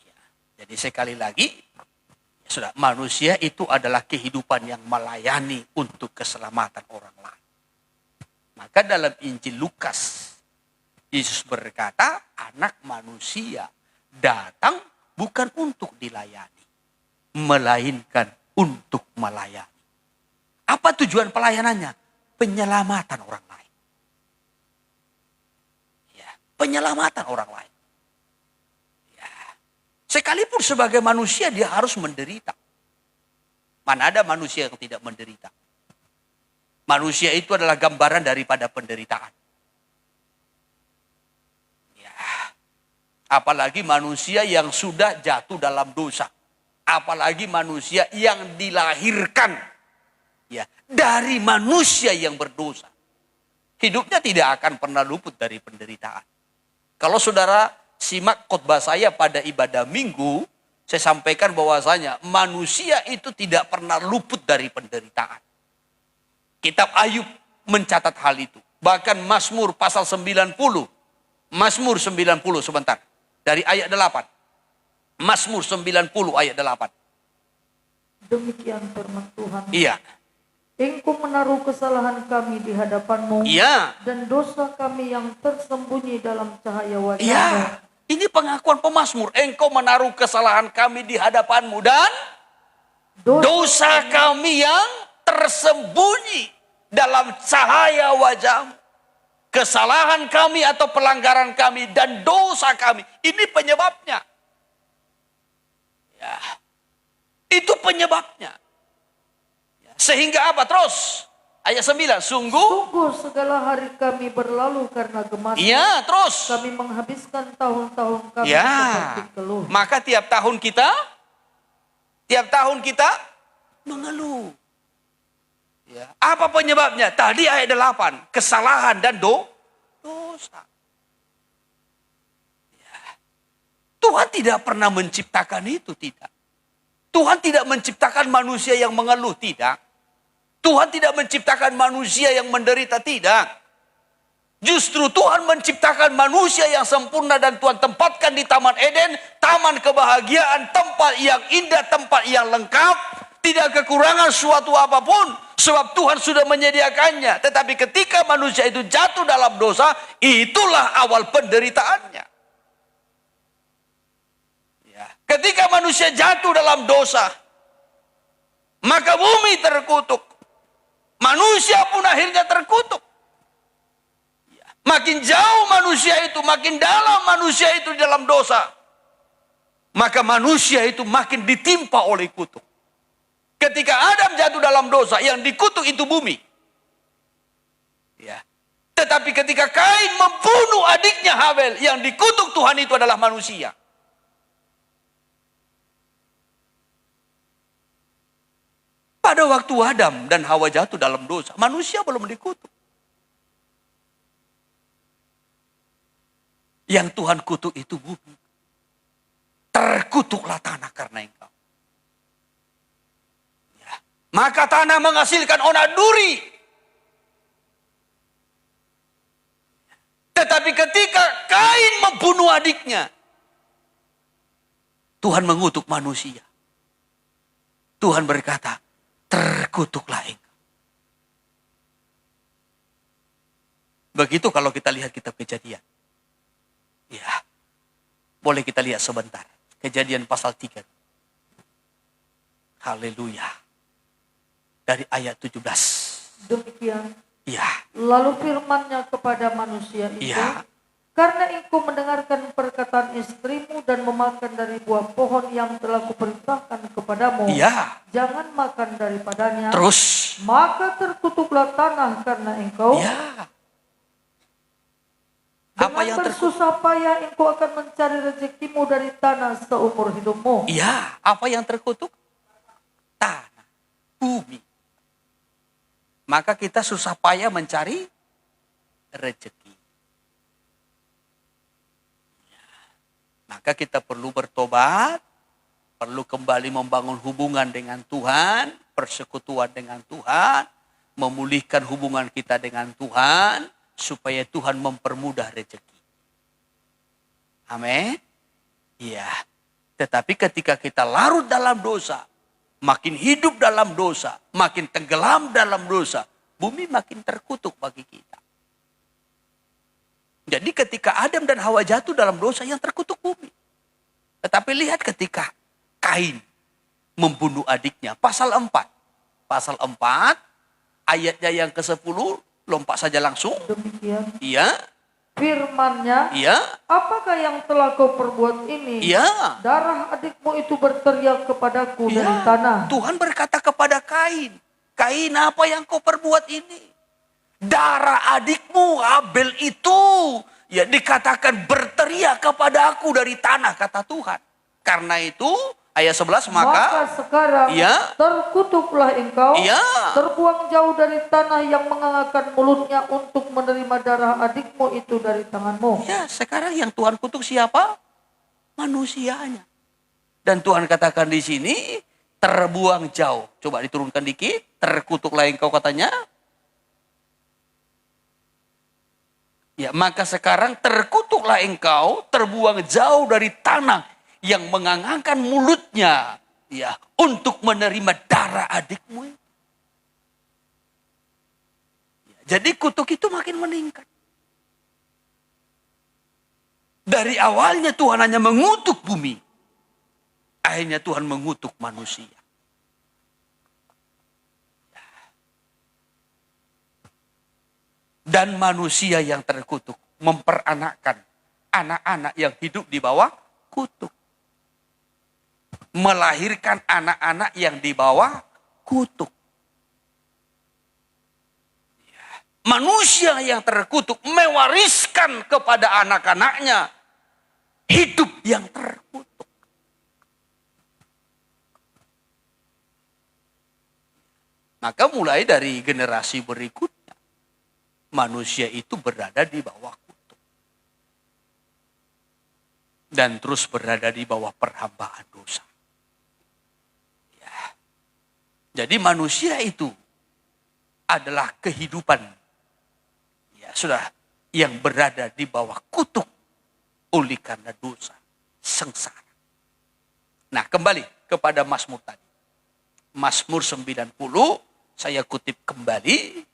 Ya, jadi sekali lagi, ya sudah, manusia itu adalah kehidupan yang melayani untuk keselamatan orang lain. Maka dalam Injil Lukas, Yesus berkata, anak manusia datang bukan untuk dilayani, melainkan untuk melayani. Apa tujuan pelayanannya? Penyelamatan orang lain. Ya, penyelamatan orang lain. Ya. Sekalipun sebagai manusia dia harus menderita. Mana ada manusia yang tidak menderita? Manusia itu adalah gambaran daripada penderitaan. Ya. Apalagi manusia yang sudah jatuh dalam dosa. Apalagi manusia yang dilahirkan ya, dari manusia yang berdosa. Hidupnya tidak akan pernah luput dari penderitaan. Kalau saudara simak khotbah saya pada ibadah minggu, saya sampaikan bahwasanya manusia itu tidak pernah luput dari penderitaan. Kitab Ayub mencatat hal itu. Bahkan Mazmur pasal 90. Mazmur 90 sebentar. Dari ayat 8. Mazmur 90 ayat 8. Demikian firman Tuhan. Iya. Engkau menaruh kesalahan kami di hadapan-Mu, Iya. dan dosa kami yang tersembunyi dalam cahaya wajah-Mu. Iya. Ini pengakuan pemazmur. Engkau menaruh kesalahan kami di hadapan-Mu dan dosa kami yang tersembunyi dalam cahaya wajah-Mu. Kesalahan kami atau pelanggaran kami dan dosa kami. Ini penyebabnya. Ya. Itu penyebabnya. Sehingga apa terus? Ayat 9. Sungguh segala hari kami berlalu karena gemas. iya, terus. Kami menghabiskan tahun-tahun kami Ya. seperti keluh. Maka tiap tahun kita mengeluh. Ya. Apa penyebabnya? Tadi ayat 8. Kesalahan dan dosa. Ya. Tuhan tidak pernah menciptakan itu, tidak. Tuhan tidak menciptakan manusia yang mengeluh, tidak. Tuhan tidak menciptakan manusia yang menderita, tidak. Justru Tuhan menciptakan manusia yang sempurna dan Tuhan tempatkan di Taman Eden, taman kebahagiaan, tempat yang indah, tempat yang lengkap, tidak kekurangan suatu apapun, sebab Tuhan sudah menyediakannya. Tetapi ketika manusia itu jatuh dalam dosa, itulah awal penderitaannya. Ya. Ketika manusia jatuh dalam dosa, maka bumi terkutuk. Manusia pun akhirnya terkutuk. Makin jauh manusia itu, makin dalam manusia itu di dalam dosa, maka manusia itu makin ditimpa oleh kutuk. Ketika Adam jatuh dalam dosa, yang dikutuk itu bumi. Ya. Tetapi ketika Kain membunuh adiknya Habel, yang dikutuk Tuhan itu adalah manusia. Pada waktu Adam dan Hawa jatuh dalam dosa, manusia belum dikutuk. Yang Tuhan kutuk itu bumi. terkutuklah tanah karena engkau. Ya. Maka tanah menghasilkan onak duri. Tetapi ketika Kain membunuh adiknya, Tuhan mengutuk manusia. Tuhan berkata, terkutuklah engkau. Begitu kalau kita lihat kitab Kejadian. Ya, boleh kita lihat sebentar. Kejadian pasal 3. Haleluya. Dari ayat 17. Demikian. Ya. Lalu firman-Nya kepada manusia itu, Ya. karena engkau mendengarkan perkataan istrimu dan memakan dari buah pohon yang telah kuperintahkan kepadamu, Ya. jangan makan daripadanya, Terus. maka terkutuklah tanah karena engkau. Ya. Dengan Apa yang terkutuk? bersusah payah engkau akan mencari rezekimu dari tanah seumur hidupmu. Ya. Apa yang terkutuk? Tanah. Bumi. Maka kita susah payah mencari rezeki. Maka kita perlu bertobat, perlu kembali membangun hubungan dengan Tuhan, persekutuan dengan Tuhan, memulihkan hubungan kita dengan Tuhan, supaya Tuhan mempermudah rezeki. Amin. Iya. Tetapi ketika kita larut dalam dosa, makin hidup dalam dosa, makin tenggelam dalam dosa, bumi makin terkutuk bagi kita. Jadi ketika Adam dan Hawa jatuh dalam dosa, yang terkutuk bumi. Tetapi lihat ketika Kain membunuh adiknya. Pasal 4. Pasal 4 ayatnya yang ke-10. Lompat saja langsung. Demikian. Iya. Firman-Nya, Iya. apakah yang telah kau perbuat ini? Iya. Darah adikmu itu berteriak kepadaku dari Iya. tanah. Tuhan berkata kepada Kain. Kain, apa yang kau perbuat ini? Darah adikmu Abel itu, ya, dikatakan berteriak kepada aku dari tanah, kata Tuhan. Karena itu ayat 11, Maka sekarang Iya. terkutuklah engkau, Iya. terbuang jauh dari tanah yang mengangkat mulutnya untuk menerima darah adikmu itu dari tanganmu. ya, sekarang yang Tuhan kutuk siapa? Manusianya. Dan Tuhan katakan di sini terbuang jauh. Coba diturunkan dikit. Terkutuklah engkau katanya. Ya, maka sekarang terkutuklah engkau, terbuang jauh dari tanah yang mengangangkan mulutnya, ya, untuk menerima darah adikmu. Ya, jadi kutuk itu makin meningkat. Dari awalnya Tuhan hanya mengutuk bumi, akhirnya Tuhan mengutuk manusia. Dan manusia yang terkutuk memperanakkan anak-anak yang hidup di bawah kutuk. Melahirkan anak-anak yang di bawah kutuk. Manusia yang terkutuk mewariskan kepada anak-anaknya hidup yang terkutuk. Maka mulai dari generasi berikutnya, manusia itu berada di bawah kutuk. Dan terus berada di bawah perhambaan dosa. Ya. Jadi manusia itu adalah kehidupan, ya sudah, yang berada di bawah kutuk oleh karena dosa, sengsara. Nah, kembali kepada Mazmur tadi. Mazmur 90, saya kutip kembali.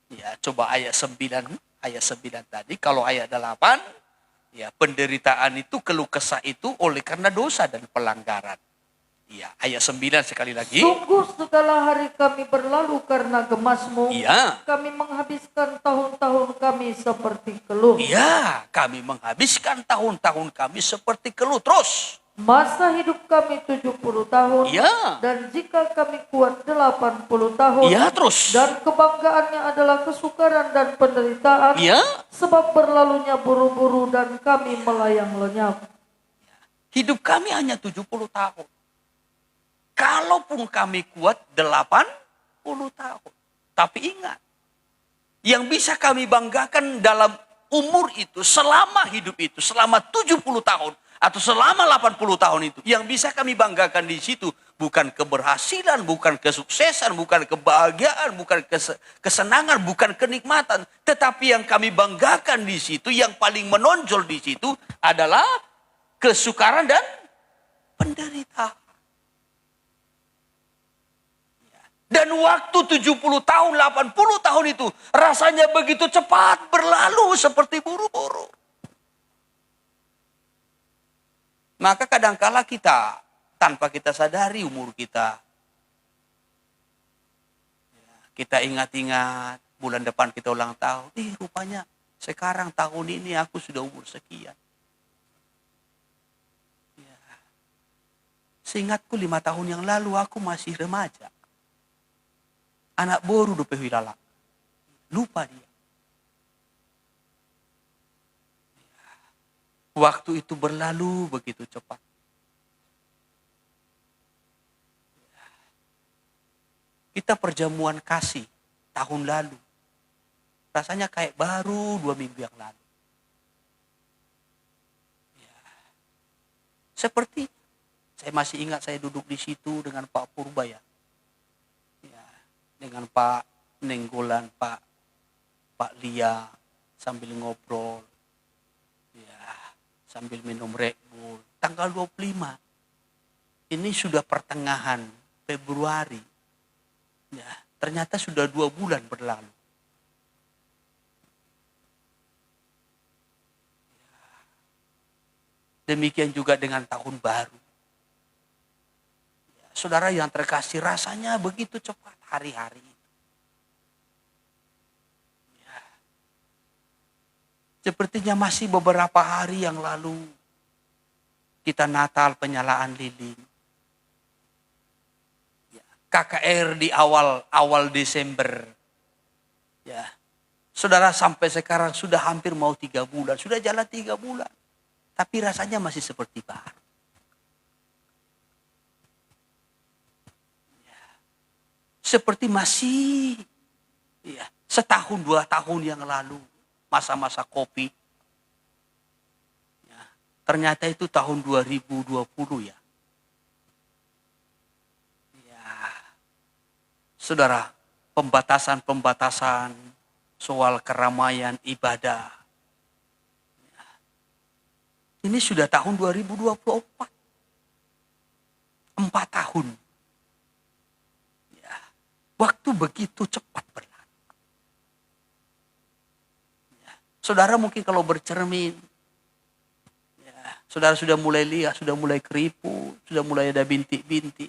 Ya, coba ayat 9 tadi. Kalau ayat 8, ya, penderitaan itu, keluh kesah itu oleh karena dosa dan pelanggaran. Ya, ayat 9 sekali lagi. Sungguh segala hari kami berlalu karena gemas-Mu. Iya. Kami menghabiskan tahun-tahun kami seperti keluh. Iya, kami menghabiskan tahun-tahun kami seperti keluh. Terus. Masa hidup kami 70 tahun. Iya. Dan jika kami kuat 80 tahun. Iya, terus. Dan kebanggaannya adalah kesukaran dan penderitaan. Iya. Sebab berlalunya buru-buru dan kami melayang lenyap. Hidup kami hanya 70 tahun. Kalaupun kami kuat 80 tahun. Tapi ingat, yang bisa kami banggakan dalam umur itu, selama hidup itu, selama 70 tahun, atau selama 80 tahun itu, yang bisa kami banggakan di situ bukan keberhasilan, bukan kesuksesan, bukan kebahagiaan, bukan kesenangan, bukan kenikmatan, tetapi yang kami banggakan di situ, yang paling menonjol di situ adalah kesukaran dan penderitaan. Dan waktu 70 tahun, 80 tahun itu rasanya begitu cepat berlalu seperti buru-buru. Maka kadangkala kita, tanpa kita sadari umur kita ingat-ingat bulan depan kita ulang tahun. Rupanya sekarang tahun ini aku sudah umur sekian. Seingatku 5 tahun yang lalu aku masih remaja. Anak boru do pehuilala. Lupa dia. Waktu itu berlalu begitu cepat. Kita perjamuan kasih tahun lalu. Rasanya kayak baru 2 minggu yang lalu. Seperti saya masih ingat saya duduk di situ dengan Pak Purba ya. Dengan Pak Nenggolan, Pak Lia sambil ngobrol. Sambil minum Red Bull. Tanggal 25. Ini sudah pertengahan Februari. Ternyata sudah 2 bulan berlalu. Demikian juga dengan tahun baru. Saudara yang terkasih, rasanya begitu cepat hari-hari itu. Sepertinya masih beberapa hari yang lalu kita Natal penyalaan lilin. KKR di awal Desember. Saudara sampai sekarang sudah hampir mau 3 bulan. Sudah jalan 3 bulan. Tapi rasanya masih seperti baru. Seperti masih setahun 2 tahun yang lalu. Masa-masa COVID. Ternyata itu tahun 2020 ya. Saudara, pembatasan-pembatasan soal keramaian ibadah. Ini sudah tahun 2024. 4 tahun. Waktu begitu cepat berlalu. Saudara mungkin kalau bercermin, saudara sudah mulai lihat, sudah mulai keriput, sudah mulai ada bintik-bintik.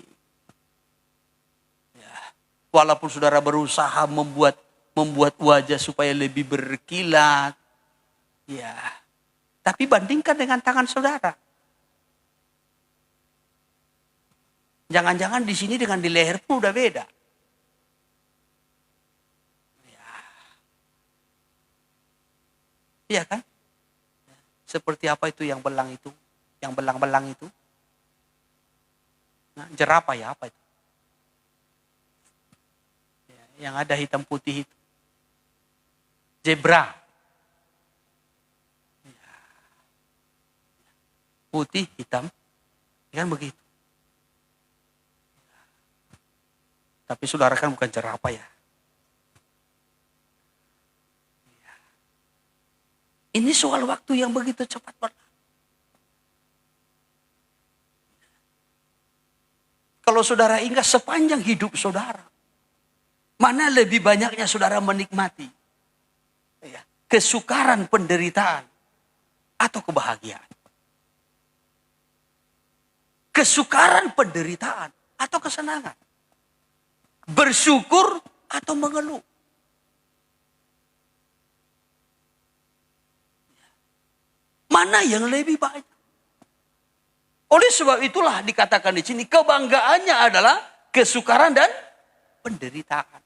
Walaupun saudara berusaha membuat wajah supaya lebih berkilat, tapi bandingkan dengan tangan saudara. Jangan-jangan di sini dengan di leher pun udah beda. Iya kan? Seperti apa itu yang belang itu? Yang belang-belang itu? Jerapah ya apa itu? Yang ada hitam putih itu. Zebra. Putih, hitam. Kan begitu. Tapi saudara kan bukan jerapah ya. Ini soal waktu yang begitu cepat berlalu. Kalau saudara ingat sepanjang hidup saudara, mana lebih banyaknya saudara menikmati kesukaran, penderitaan, atau kebahagiaan? Kesukaran, penderitaan, atau kesenangan? Bersyukur atau mengeluh? Mana yang lebih banyak? Oleh sebab itulah dikatakan di sini kebanggaannya adalah kesukaran dan penderitaan.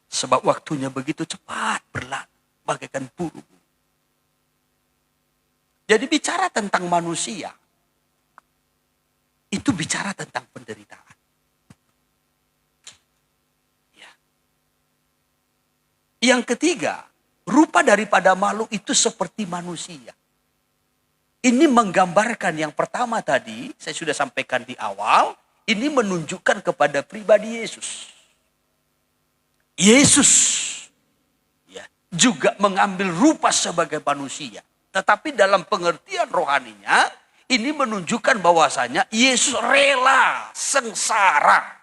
Sebab waktunya begitu cepat berlalu bagaikan burung. Jadi bicara tentang manusia, itu bicara tentang penderitaan. Yang ketiga, rupa daripada makhluk itu seperti manusia. Ini menggambarkan yang pertama tadi, saya sudah sampaikan di awal, ini menunjukkan kepada pribadi Yesus. Yesus ya, juga mengambil rupa sebagai manusia. Tetapi dalam pengertian rohaninya, ini menunjukkan bahwasanya Yesus rela sengsara.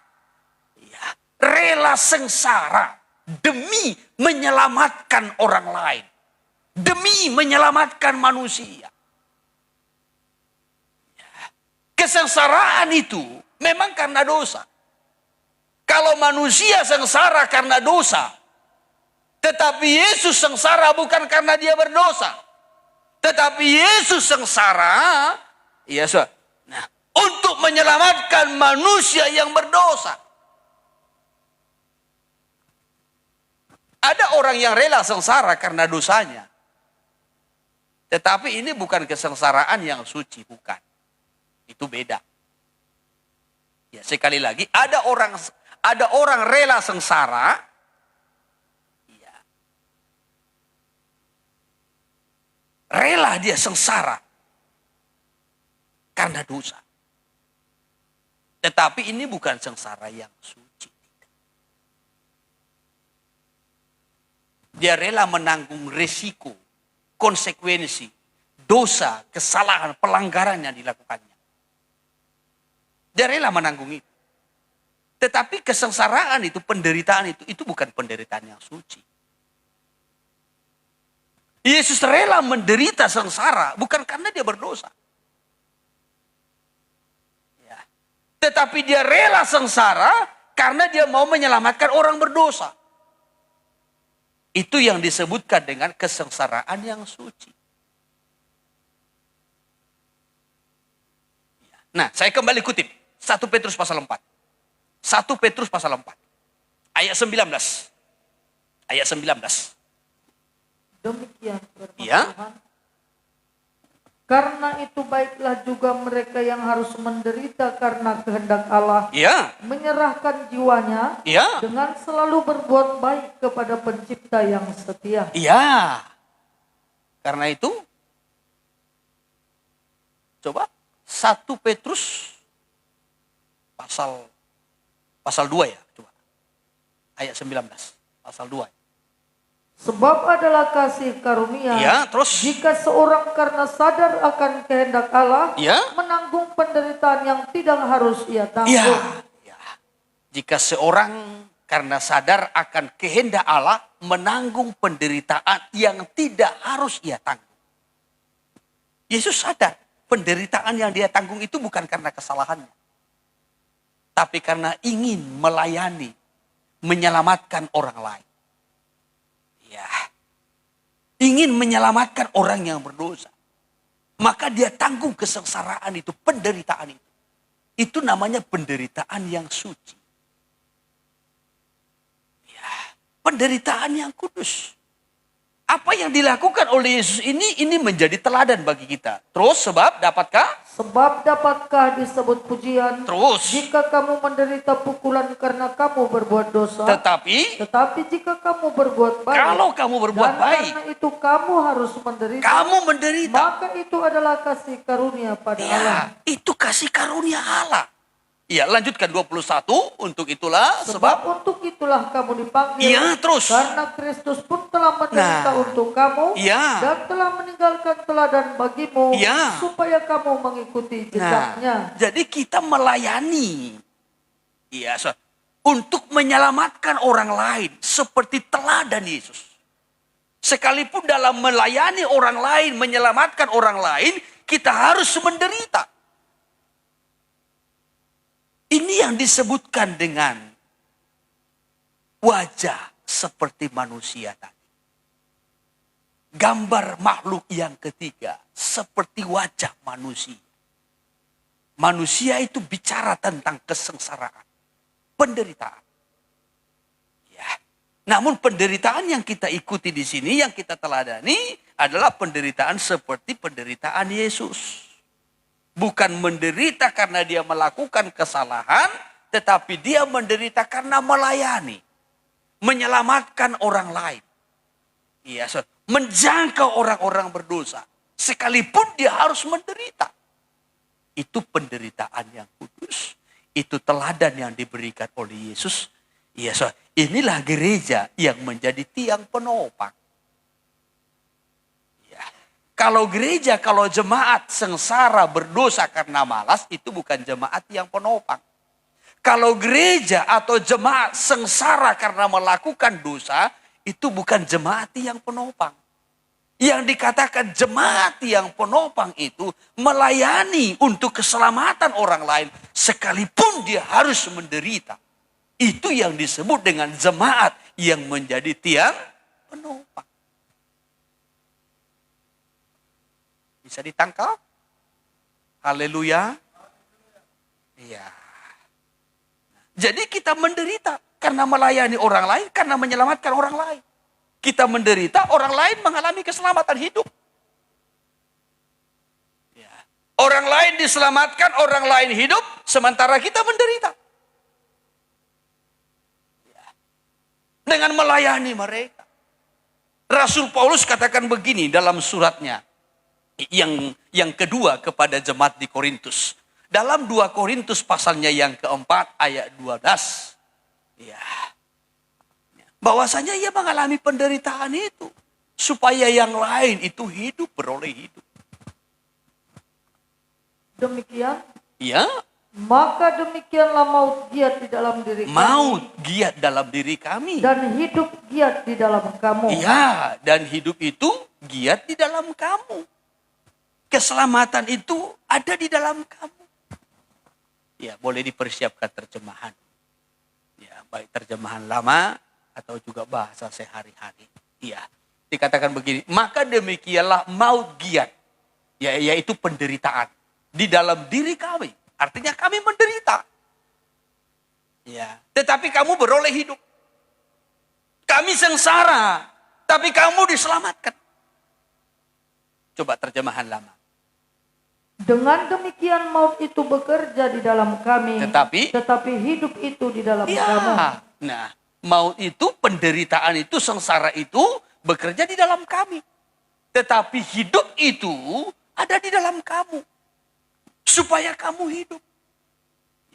Ya, rela sengsara demi menyelamatkan orang lain. Demi menyelamatkan manusia. Kesengsaraan itu memang karena dosa. Kalau manusia sengsara karena dosa, tetapi Yesus sengsara bukan karena dia berdosa. Tetapi Yesus sengsara, ya, nah, untuk menyelamatkan manusia yang berdosa. Ada orang yang rela sengsara karena dosanya. Tetapi ini bukan kesengsaraan yang suci, bukan. Itu beda. Ya, sekali lagi, ada orang rela sengsara. Ya. Rela dia sengsara karena dosa. Tetapi ini bukan sengsara yang suci. Dia rela menanggung risiko, konsekuensi, dosa, kesalahan, pelanggaran yang dilakukannya. Dia rela menanggung itu. Tetapi kesengsaraan itu, penderitaan itu bukan penderitaan yang suci. Yesus rela menderita sengsara bukan karena dia berdosa. Ya. Tetapi dia rela sengsara karena dia mau menyelamatkan orang berdosa. Itu yang disebutkan dengan kesengsaraan yang suci. Nah, saya kembali kutip 1 Petrus pasal 4. 1 Petrus pasal 4. Ayat 19. Ayat 19. Demikian firman Ya. Tuhan. Karena itu baiklah juga mereka yang harus menderita karena kehendak Allah. Ya. Menyerahkan jiwanya Ya. dengan selalu berbuat baik kepada pencipta yang setia. Iya. Karena itu, coba 1 Petrus pasal 2 ya, coba. Ayat 19, pasal 2. Sebab adalah kasih karunia. Ya, terus. Jika seorang karena sadar akan kehendak Allah, Ya. menanggung penderitaan yang tidak harus ia tanggung. Ya. Ya. Jika seorang karena sadar akan kehendak Allah, menanggung penderitaan yang tidak harus ia tanggung. Yesus sadar penderitaan yang dia tanggung itu bukan karena kesalahannya. Tapi karena ingin melayani, menyelamatkan orang lain. Ya. Ingin menyelamatkan orang yang berdosa. Maka dia tanggung kesengsaraan itu, penderitaan itu. Itu namanya penderitaan yang suci. Ya. Penderitaan yang kudus. Apa yang dilakukan oleh Yesus ini menjadi teladan bagi kita. Terus sebab dapatkah? Sebab dapatkah disebut pujian Terus. jika kamu menderita pukulan karena kamu berbuat dosa? Tetapi jika kamu berbuat baik, kalau kamu berbuat dan baik, karena itu kamu harus menderita, kamu menderita. maka itu adalah kasih karunia pada Allah. Ya, itu kasih karunia Allah. Ya, lanjutkan 21. Untuk itulah sebab. Untuk itulah kamu dipanggil. Iya, terus. Karena Kristus pun telah menderita untuk kamu. Iya. Dan telah meninggalkan teladan bagimu. Iya. Supaya kamu mengikuti jejaknya. Jadi kita melayani. Iya, untuk menyelamatkan orang lain. Seperti teladan Yesus. Sekalipun dalam melayani orang lain, menyelamatkan orang lain, kita harus menderita. Ini yang disebutkan dengan wajah seperti manusia tadi. Gambar makhluk yang ketiga seperti wajah manusia. Manusia itu bicara tentang kesengsaraan, penderitaan. Ya. Namun penderitaan yang kita ikuti di sini, yang kita teladani adalah penderitaan seperti penderitaan Yesus. Bukan menderita karena dia melakukan kesalahan, tetapi dia menderita karena melayani. Menyelamatkan orang lain. Iya, menjangkau orang-orang berdosa. Sekalipun dia harus menderita. Itu penderitaan yang kudus. Itu teladan yang diberikan oleh Yesus. Ya, inilah gereja yang menjadi tiang penopang. Ya. Kalau jemaat sengsara berdosa karena malas, itu bukan jemaat yang penopang. Kalau gereja atau jemaat sengsara karena melakukan dosa, itu bukan jemaat yang penopang. Yang dikatakan jemaat yang penopang itu melayani untuk keselamatan orang lain sekalipun dia harus menderita. Itu yang disebut dengan jemaat yang menjadi tiang penopang. Bisa ditangkap? Haleluya. Iya. Jadi kita menderita karena melayani orang lain, karena menyelamatkan orang lain. Kita menderita, orang lain mengalami keselamatan hidup. Ya. Orang lain diselamatkan, orang lain hidup, sementara kita menderita. Ya. Dengan melayani mereka. Rasul Paulus katakan begini dalam suratnya. Yang kedua kepada jemaat di Korintus. Dalam 2 Korintus pasalnya yang keempat ayat 12. Ya. Bahwasanya ia mengalami penderitaan itu. Supaya yang lain itu hidup, beroleh hidup. Demikian. Ya. Maka demikianlah maut giat di dalam diri kami. Maut giat dalam diri kami. Dan hidup giat di dalam kamu. Ya, dan hidup itu giat di dalam kamu. Keselamatan itu ada di dalam kamu. Ya, boleh dipersiapkan terjemahan. Ya, baik terjemahan lama atau juga bahasa sehari-hari. Iya. Dikatakan begini, maka demikianlah maut giat. Ya, yaitu penderitaan. Di dalam diri kami. Artinya kami menderita. Ya. Tetapi kamu beroleh hidup. Kami sengsara. Tapi kamu diselamatkan. Coba terjemahan lama. Dengan demikian maut itu bekerja di dalam kami. Tetapi hidup itu di dalam ya, kamu. Nah, maut itu, penderitaan itu, sengsara itu bekerja di dalam kami. Tetapi hidup itu ada di dalam kamu. Supaya kamu hidup.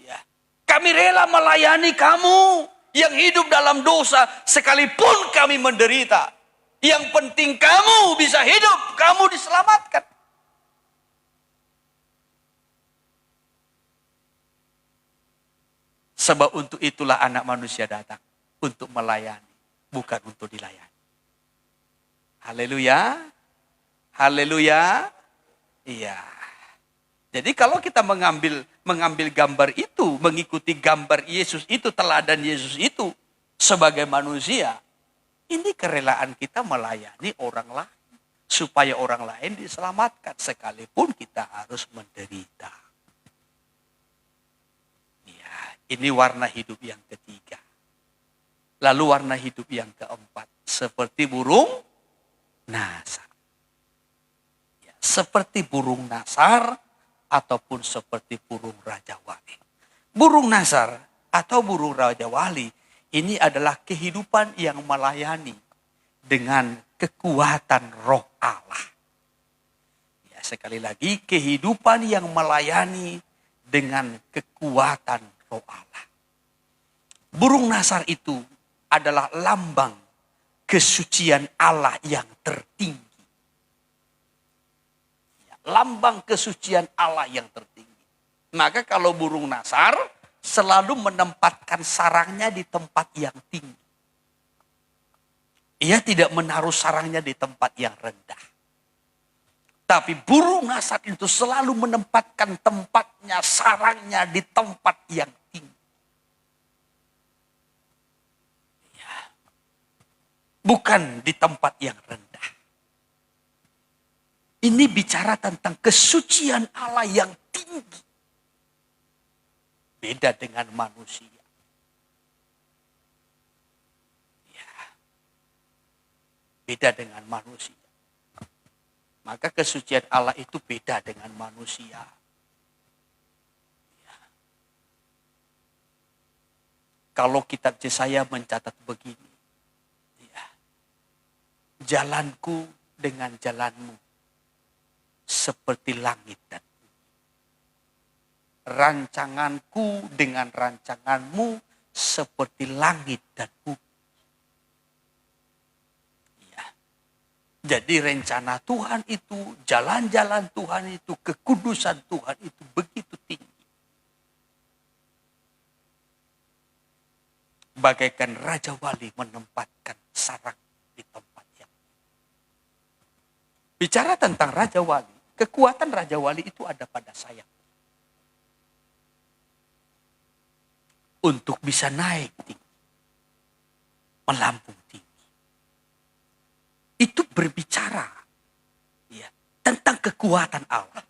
Ya. Kami rela melayani kamu yang hidup dalam dosa sekalipun kami menderita. Yang penting kamu bisa hidup, kamu diselamatkan. Sebab untuk itulah anak manusia datang. Untuk melayani, bukan untuk dilayani. Haleluya. Haleluya. Iya. Jadi kalau kita mengambil gambar itu, mengikuti gambar Yesus itu, teladan Yesus itu sebagai manusia, ini kerelaan kita melayani orang lain. Supaya orang lain diselamatkan sekalipun kita harus menderita. Ya, ini warna hidup yang ketiga. Lalu warna hidup yang keempat, seperti burung nasar. Ya, seperti burung nasar ataupun seperti burung Raja Wali. Burung nasar atau burung Raja Wali ini adalah kehidupan yang melayani dengan kekuatan roh Allah. Ya, sekali lagi, kehidupan yang melayani dengan kekuatan roh Allah. Burung nasar itu adalah lambang kesucian Allah yang tertinggi. Ya, lambang kesucian Allah yang tertinggi. Maka kalau burung nasar selalu menempatkan sarangnya di tempat yang tinggi. Ia tidak menaruh sarangnya di tempat yang rendah. Tapi burung nasar itu selalu menempatkan tempatnya, sarangnya di tempat yang tinggi. Ya. Bukan di tempat yang rendah. Ini bicara tentang kesucian Allah yang tinggi. Beda dengan manusia. Beda dengan manusia. Maka kesucian Allah itu beda dengan manusia. Ya. Kalau kitab Yesaya mencatat begini. Ya. Jalanku dengan jalanmu. seperti langit dan bumi. Rancanganku dengan rancanganmu seperti langit dan bumi. Ya. Jadi rencana Tuhan itu, jalan-jalan Tuhan itu, kekudusan Tuhan itu begitu tinggi. Bagaikan Raja Wali menempatkan sarang di tempat yang. Bicara tentang Raja Wali, kekuatan Raja Wali itu ada pada sayap. Untuk bisa naik tinggi, melambung tinggi. Itu berbicara ya, tentang kekuatan Allah.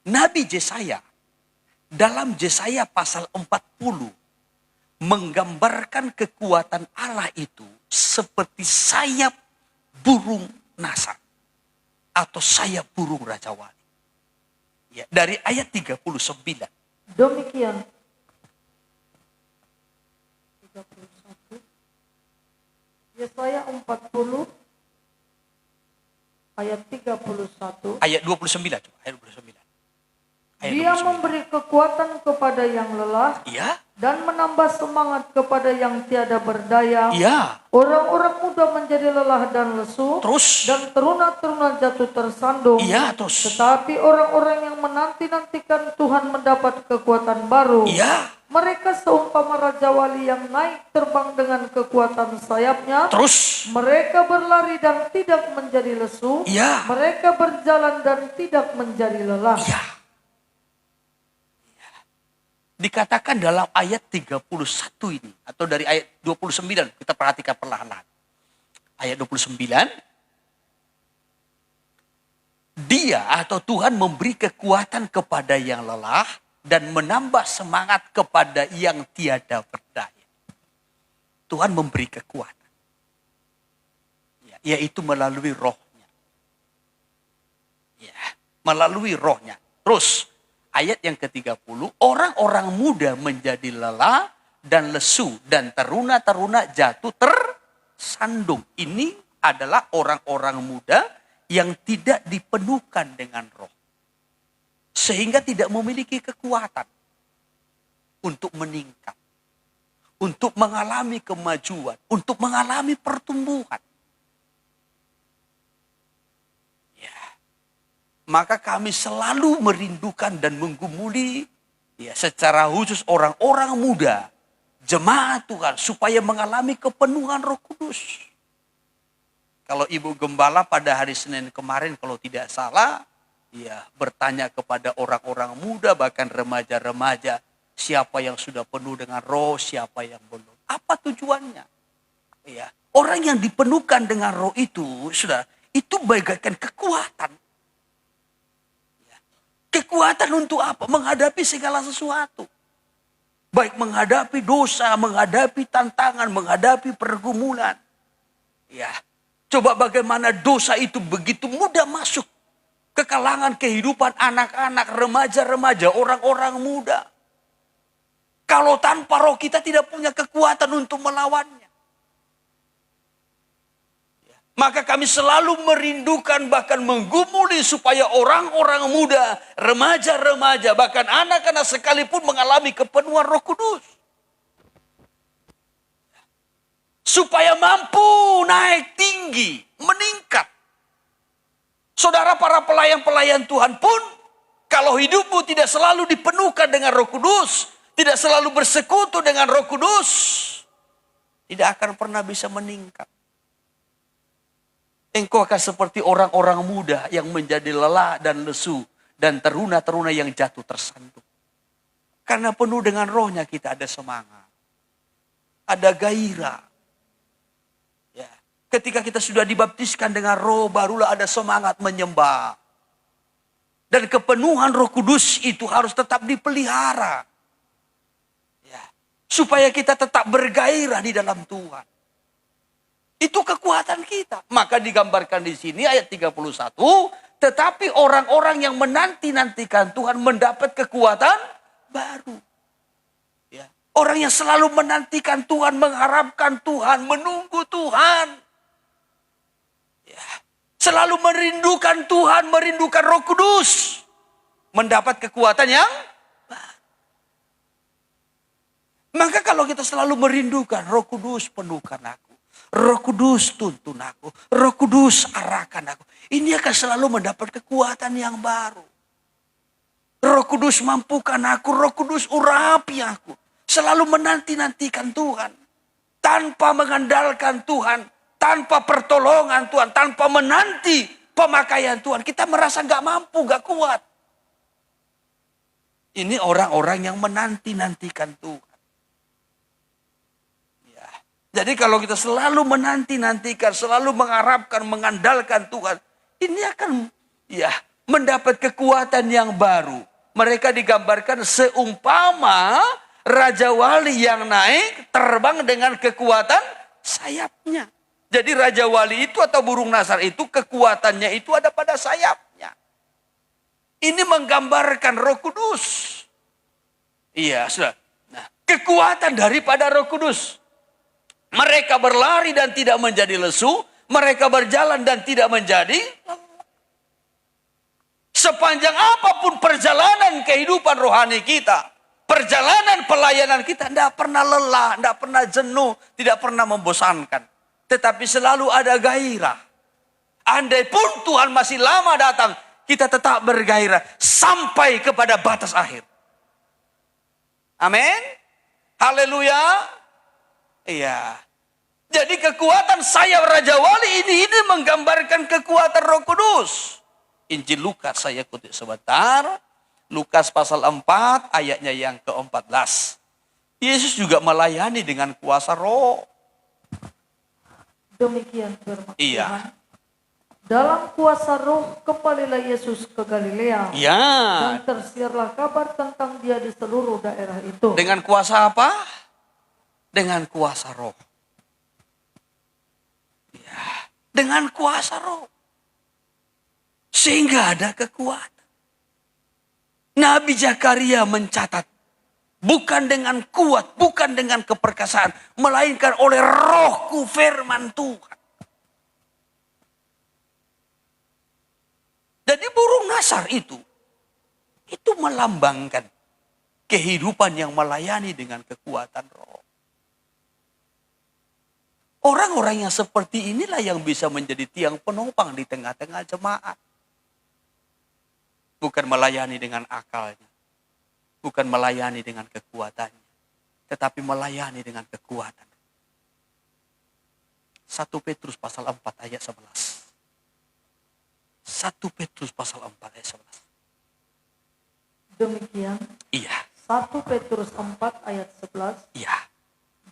Nabi Yesaya dalam Yesaya pasal 40 menggambarkan kekuatan Allah itu seperti sayap burung nasar atau sayap burung Raja Wali. Ya, dari ayat 39. Demikian 31. Yesaya 40 ayat 31. Ayat 29 coba, ayat 29. Dia memberi kekuatan kepada yang lelah Iya, dan menambah semangat kepada yang tiada berdaya. iya. Orang-orang muda menjadi lelah dan lesu, Terus, dan teruna-teruna jatuh tersandung. iya terus. Tetapi orang-orang yang menanti-nantikan Tuhan mendapat kekuatan baru. Iya, Mereka seumpama Raja Wali yang naik terbang dengan kekuatan sayapnya. terus. Mereka berlari dan tidak menjadi lesu. Iya. Mereka berjalan dan tidak menjadi lelah. Iya. Dikatakan dalam ayat 31 ini, atau dari ayat 29, kita perhatikan perlahan-lahan. Ayat 29, Dia atau Tuhan memberi kekuatan kepada yang lelah dan menambah semangat kepada yang tiada berdaya. Tuhan memberi kekuatan. Yaitu melalui rohnya. Ya, melalui rohnya. Terus, ayat yang ke-30, orang-orang muda menjadi lelah dan lesu dan teruna-teruna jatuh tersandung. Ini adalah orang-orang muda yang tidak dipenuhkan dengan roh. Sehingga tidak memiliki kekuatan untuk meningkat. Untuk mengalami kemajuan. Untuk mengalami pertumbuhan. Maka kami selalu merindukan dan menggumuli secara khusus orang-orang muda, jemaat Tuhan, supaya mengalami kepenuhan Roh Kudus. Kalau Ibu Gembala pada hari Senin kemarin kalau tidak salah, bertanya kepada orang-orang muda bahkan remaja-remaja, siapa yang sudah penuh dengan roh, siapa yang belum. Apa tujuannya? Orang yang dipenuhkan dengan roh itu, itu bagaikan kekuatan. Kekuatan untuk apa? Menghadapi segala sesuatu. Baik menghadapi dosa, menghadapi tantangan, menghadapi pergumulan. Coba bagaimana dosa itu begitu mudah masuk ke kalangan kehidupan anak-anak, remaja-remaja, orang-orang muda. Kalau tanpa roh kita tidak punya kekuatan untuk melawannya. Maka kami selalu merindukan bahkan menggumuli supaya orang-orang muda, remaja-remaja, bahkan anak-anak sekalipun mengalami kepenuhan Roh Kudus. Supaya mampu naik tinggi, meningkat. Saudara para pelayan-pelayan Tuhan pun, kalau hidupmu tidak selalu dipenuhkan dengan Roh Kudus, tidak selalu bersekutu dengan Roh Kudus, tidak akan pernah bisa meningkat. Engkau akan seperti orang-orang muda yang menjadi lelah dan lesu. Dan teruna-teruna yang jatuh tersandung. Karena penuh dengan rohnya kita ada semangat. Ada gairah. Ketika kita sudah dibaptiskan dengan roh, barulah ada semangat menyembah. Dan kepenuhan Roh Kudus itu harus tetap dipelihara. Supaya kita tetap bergairah di dalam Tuhan. Itu kekuatan kita. Maka digambarkan di sini ayat 31. Tetapi orang-orang yang menanti-nantikan Tuhan mendapat kekuatan baru. Orang yang selalu menantikan Tuhan, mengharapkan Tuhan, menunggu Tuhan. Selalu merindukan Tuhan, merindukan Roh Kudus. Mendapat kekuatan yang baru. Maka kalau kita selalu merindukan Roh Kudus penuhkan aku. Roh Kudus tuntun aku. Roh Kudus arahkan aku. Ini akan selalu mendapat kekuatan yang baru. Roh Kudus mampukan aku. Roh Kudus urapi aku. Selalu menanti-nantikan Tuhan. Tanpa mengandalkan Tuhan. Tanpa pertolongan Tuhan. Tanpa menanti pemakaian Tuhan. Kita merasa gak mampu, gak kuat. Ini orang-orang yang menanti-nantikan Tuhan. Jadi kalau kita selalu menanti-nantikan, selalu mengharapkan, mengandalkan Tuhan, ini akan mendapat kekuatan yang baru. Mereka digambarkan seumpama Raja Wali yang naik terbang dengan kekuatan sayapnya. Jadi Raja Wali itu atau burung nasar itu kekuatannya itu ada pada sayapnya. Ini menggambarkan Roh Kudus. Iya, sudah. Nah, kekuatan daripada Roh Kudus. Mereka berlari dan tidak menjadi lesu. Mereka berjalan dan tidak menjadi lelah. Sepanjang apapun perjalanan kehidupan rohani kita. Perjalanan pelayanan kita tidak pernah lelah, tidak pernah jenuh, tidak pernah membosankan. Tetapi selalu ada gairah. Andai pun Tuhan masih lama datang, kita tetap bergairah sampai kepada batas akhir. Amin. Haleluya. Iya. Jadi kekuatan sayap Raja Wali ini menggambarkan kekuatan Roh Kudus. Injil Lukas saya kutip sebentar. Lukas pasal 4 ayatnya yang ke-14. Yesus juga melayani dengan kuasa Roh. Demikian firman Iya. Tuhan. Dalam kuasa Roh kembalilah Yesus ke Galilea. Iya. Dan tersiarlah kabar tentang dia di seluruh daerah itu. Dengan kuasa apa? Dengan kuasa Roh. Ya, dengan kuasa Roh. Sehingga ada kekuatan. Nabi Zakaria mencatat. Bukan dengan kuat, bukan dengan keperkasaan. Melainkan oleh Rohku firman Tuhan. Jadi burung nasar itu melambangkan kehidupan yang melayani dengan kekuatan Roh. Orang-orang yang seperti inilah yang bisa menjadi tiang penopang di tengah-tengah jemaat. Bukan melayani dengan akalnya. Bukan melayani dengan kekuatannya. Tetapi melayani dengan kekuatan. 1 Petrus pasal 4 ayat 11. 1 Petrus pasal 4 ayat 11. Demikian. Iya. 1 Petrus 4 ayat 11. Iya.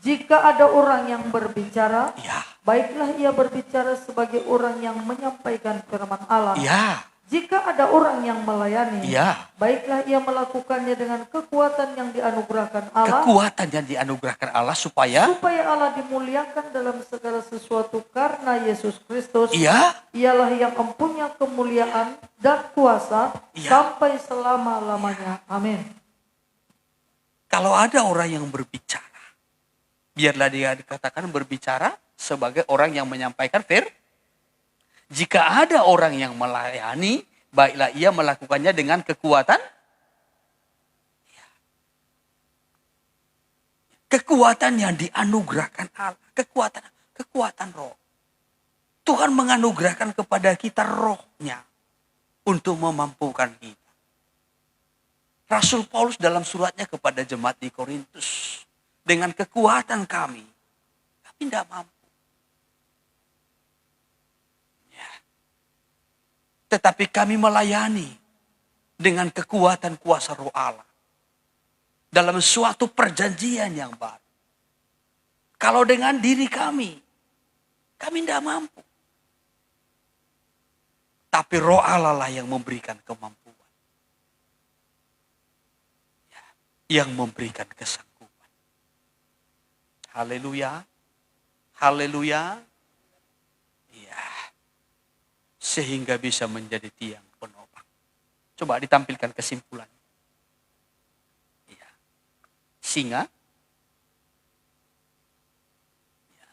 Jika ada orang yang berbicara, Iya. baiklah ia berbicara sebagai orang yang menyampaikan firman Allah. Iya. Jika ada orang yang melayani, Iya. baiklah ia melakukannya dengan kekuatan yang dianugerahkan Allah, Kekuatan yang dianugerahkan Allah supaya Allah dimuliakan dalam segala sesuatu karena Yesus Kristus. iya. Ialah yang mempunyai kemuliaan dan kuasa Iya. sampai selama-lamanya. Amin. Kalau ada orang yang berbicara, biarlah dia dikatakan berbicara sebagai orang yang menyampaikan Jika ada orang yang melayani, baiklah ia melakukannya dengan kekuatan. Kekuatan yang dianugerahkan Allah. Kekuatan Roh. Tuhan menganugerahkan kepada kita Roh-Nya untuk memampukan kita. Rasul Paulus dalam suratnya kepada jemaat di Korintus. Dengan kekuatan kami tidak mampu. Tetapi kami melayani dengan kekuatan kuasa Roh Allah. Dalam suatu perjanjian yang baru. Kalau dengan diri kami tidak mampu. Tapi Roh Allah lah yang memberikan kemampuan. Yang memberikan kesanggupan. Haleluya. Haleluya. Sehingga bisa menjadi tiang penopang. Coba ditampilkan kesimpulan. Ya. Singa. Ya.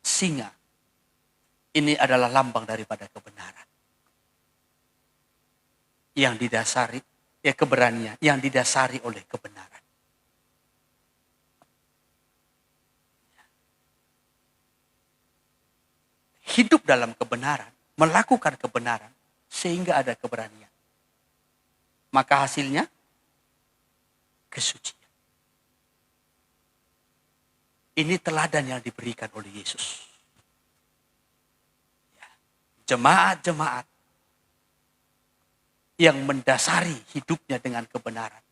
Singa Ini adalah lambang daripada kebenaran. Yang didasari, keberanian yang didasari oleh kebenaran. Hidup dalam kebenaran, melakukan kebenaran, sehingga ada keberanian. Maka hasilnya, kesucian. Ini teladan yang diberikan oleh Yesus. Jemaat-jemaat yang mendasari hidupnya dengan kebenaran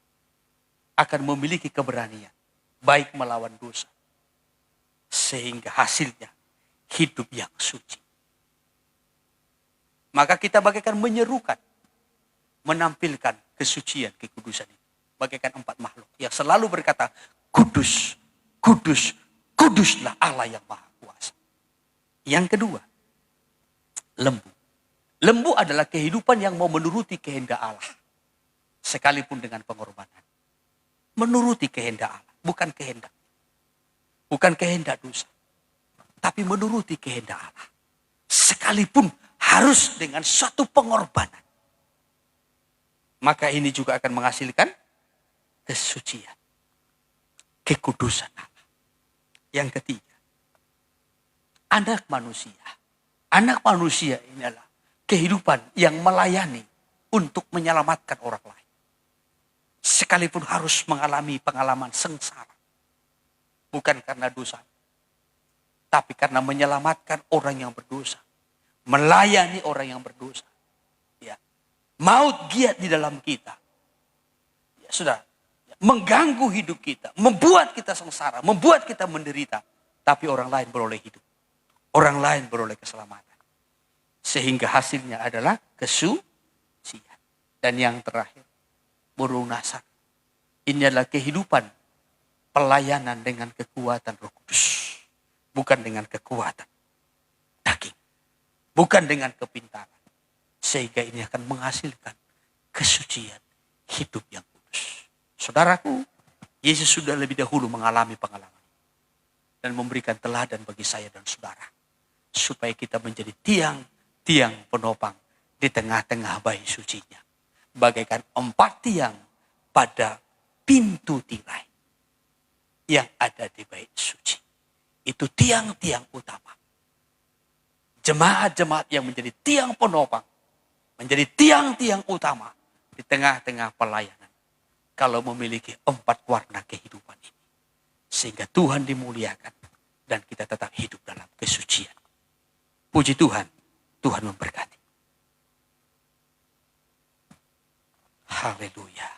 akan memiliki keberanian, baik melawan dosa, sehingga hasilnya hidup yang suci. Maka kita bagaikan menyerukan, menampilkan kesucian, kekudusan ini. Bagaikan 4 makhluk yang selalu berkata, kudus, kudus, kuduslah Allah yang Maha Kuasa. Yang kedua, lembu. Lembu adalah kehidupan yang mau menuruti kehendak Allah. Sekalipun dengan pengorbanan. Menuruti kehendak Allah. Bukan kehendak. Bukan kehendak dosa. Tapi menuruti kehendak Allah. Sekalipun harus dengan suatu pengorbanan. Maka ini juga akan menghasilkan kesucian. Kekudusan Allah. Yang ketiga. Anak manusia. Anak manusia ini adalah kehidupan yang melayani untuk menyelamatkan orang lain. Sekalipun harus mengalami pengalaman sengsara. Bukan karena dosa. Tapi karena menyelamatkan orang yang berdosa. Melayani orang yang berdosa. Ya. Maut giat di dalam kita. Ya, sudah. Mengganggu hidup kita. Membuat kita sengsara. Membuat kita menderita. Tapi orang lain beroleh hidup. Orang lain beroleh keselamatan. Sehingga hasilnya adalah kesucian. Dan yang terakhir, burung nasar. Ini adalah kehidupan pelayanan dengan kekuatan Roh Kudus. Bukan dengan kekuatan daging. Bukan dengan kepintaran. Sehingga ini akan menghasilkan kesucian hidup yang kudus. Saudaraku, Yesus sudah lebih dahulu mengalami pengalaman. Dan memberikan teladan bagi saya dan saudara. Supaya kita menjadi tiang penopang di tengah-tengah bait sucinya. Bagaikan 4 tiang pada pintu tirai yang ada di bait suci. Itu tiang-tiang utama. Jemaat-jemaat yang menjadi tiang penopang. Menjadi tiang-tiang utama di tengah-tengah pelayanan. Kalau memiliki 4 warna kehidupan ini. Sehingga Tuhan dimuliakan. Dan kita tetap hidup dalam kesucian. Puji Tuhan. Tuhan memberkati. Haleluya.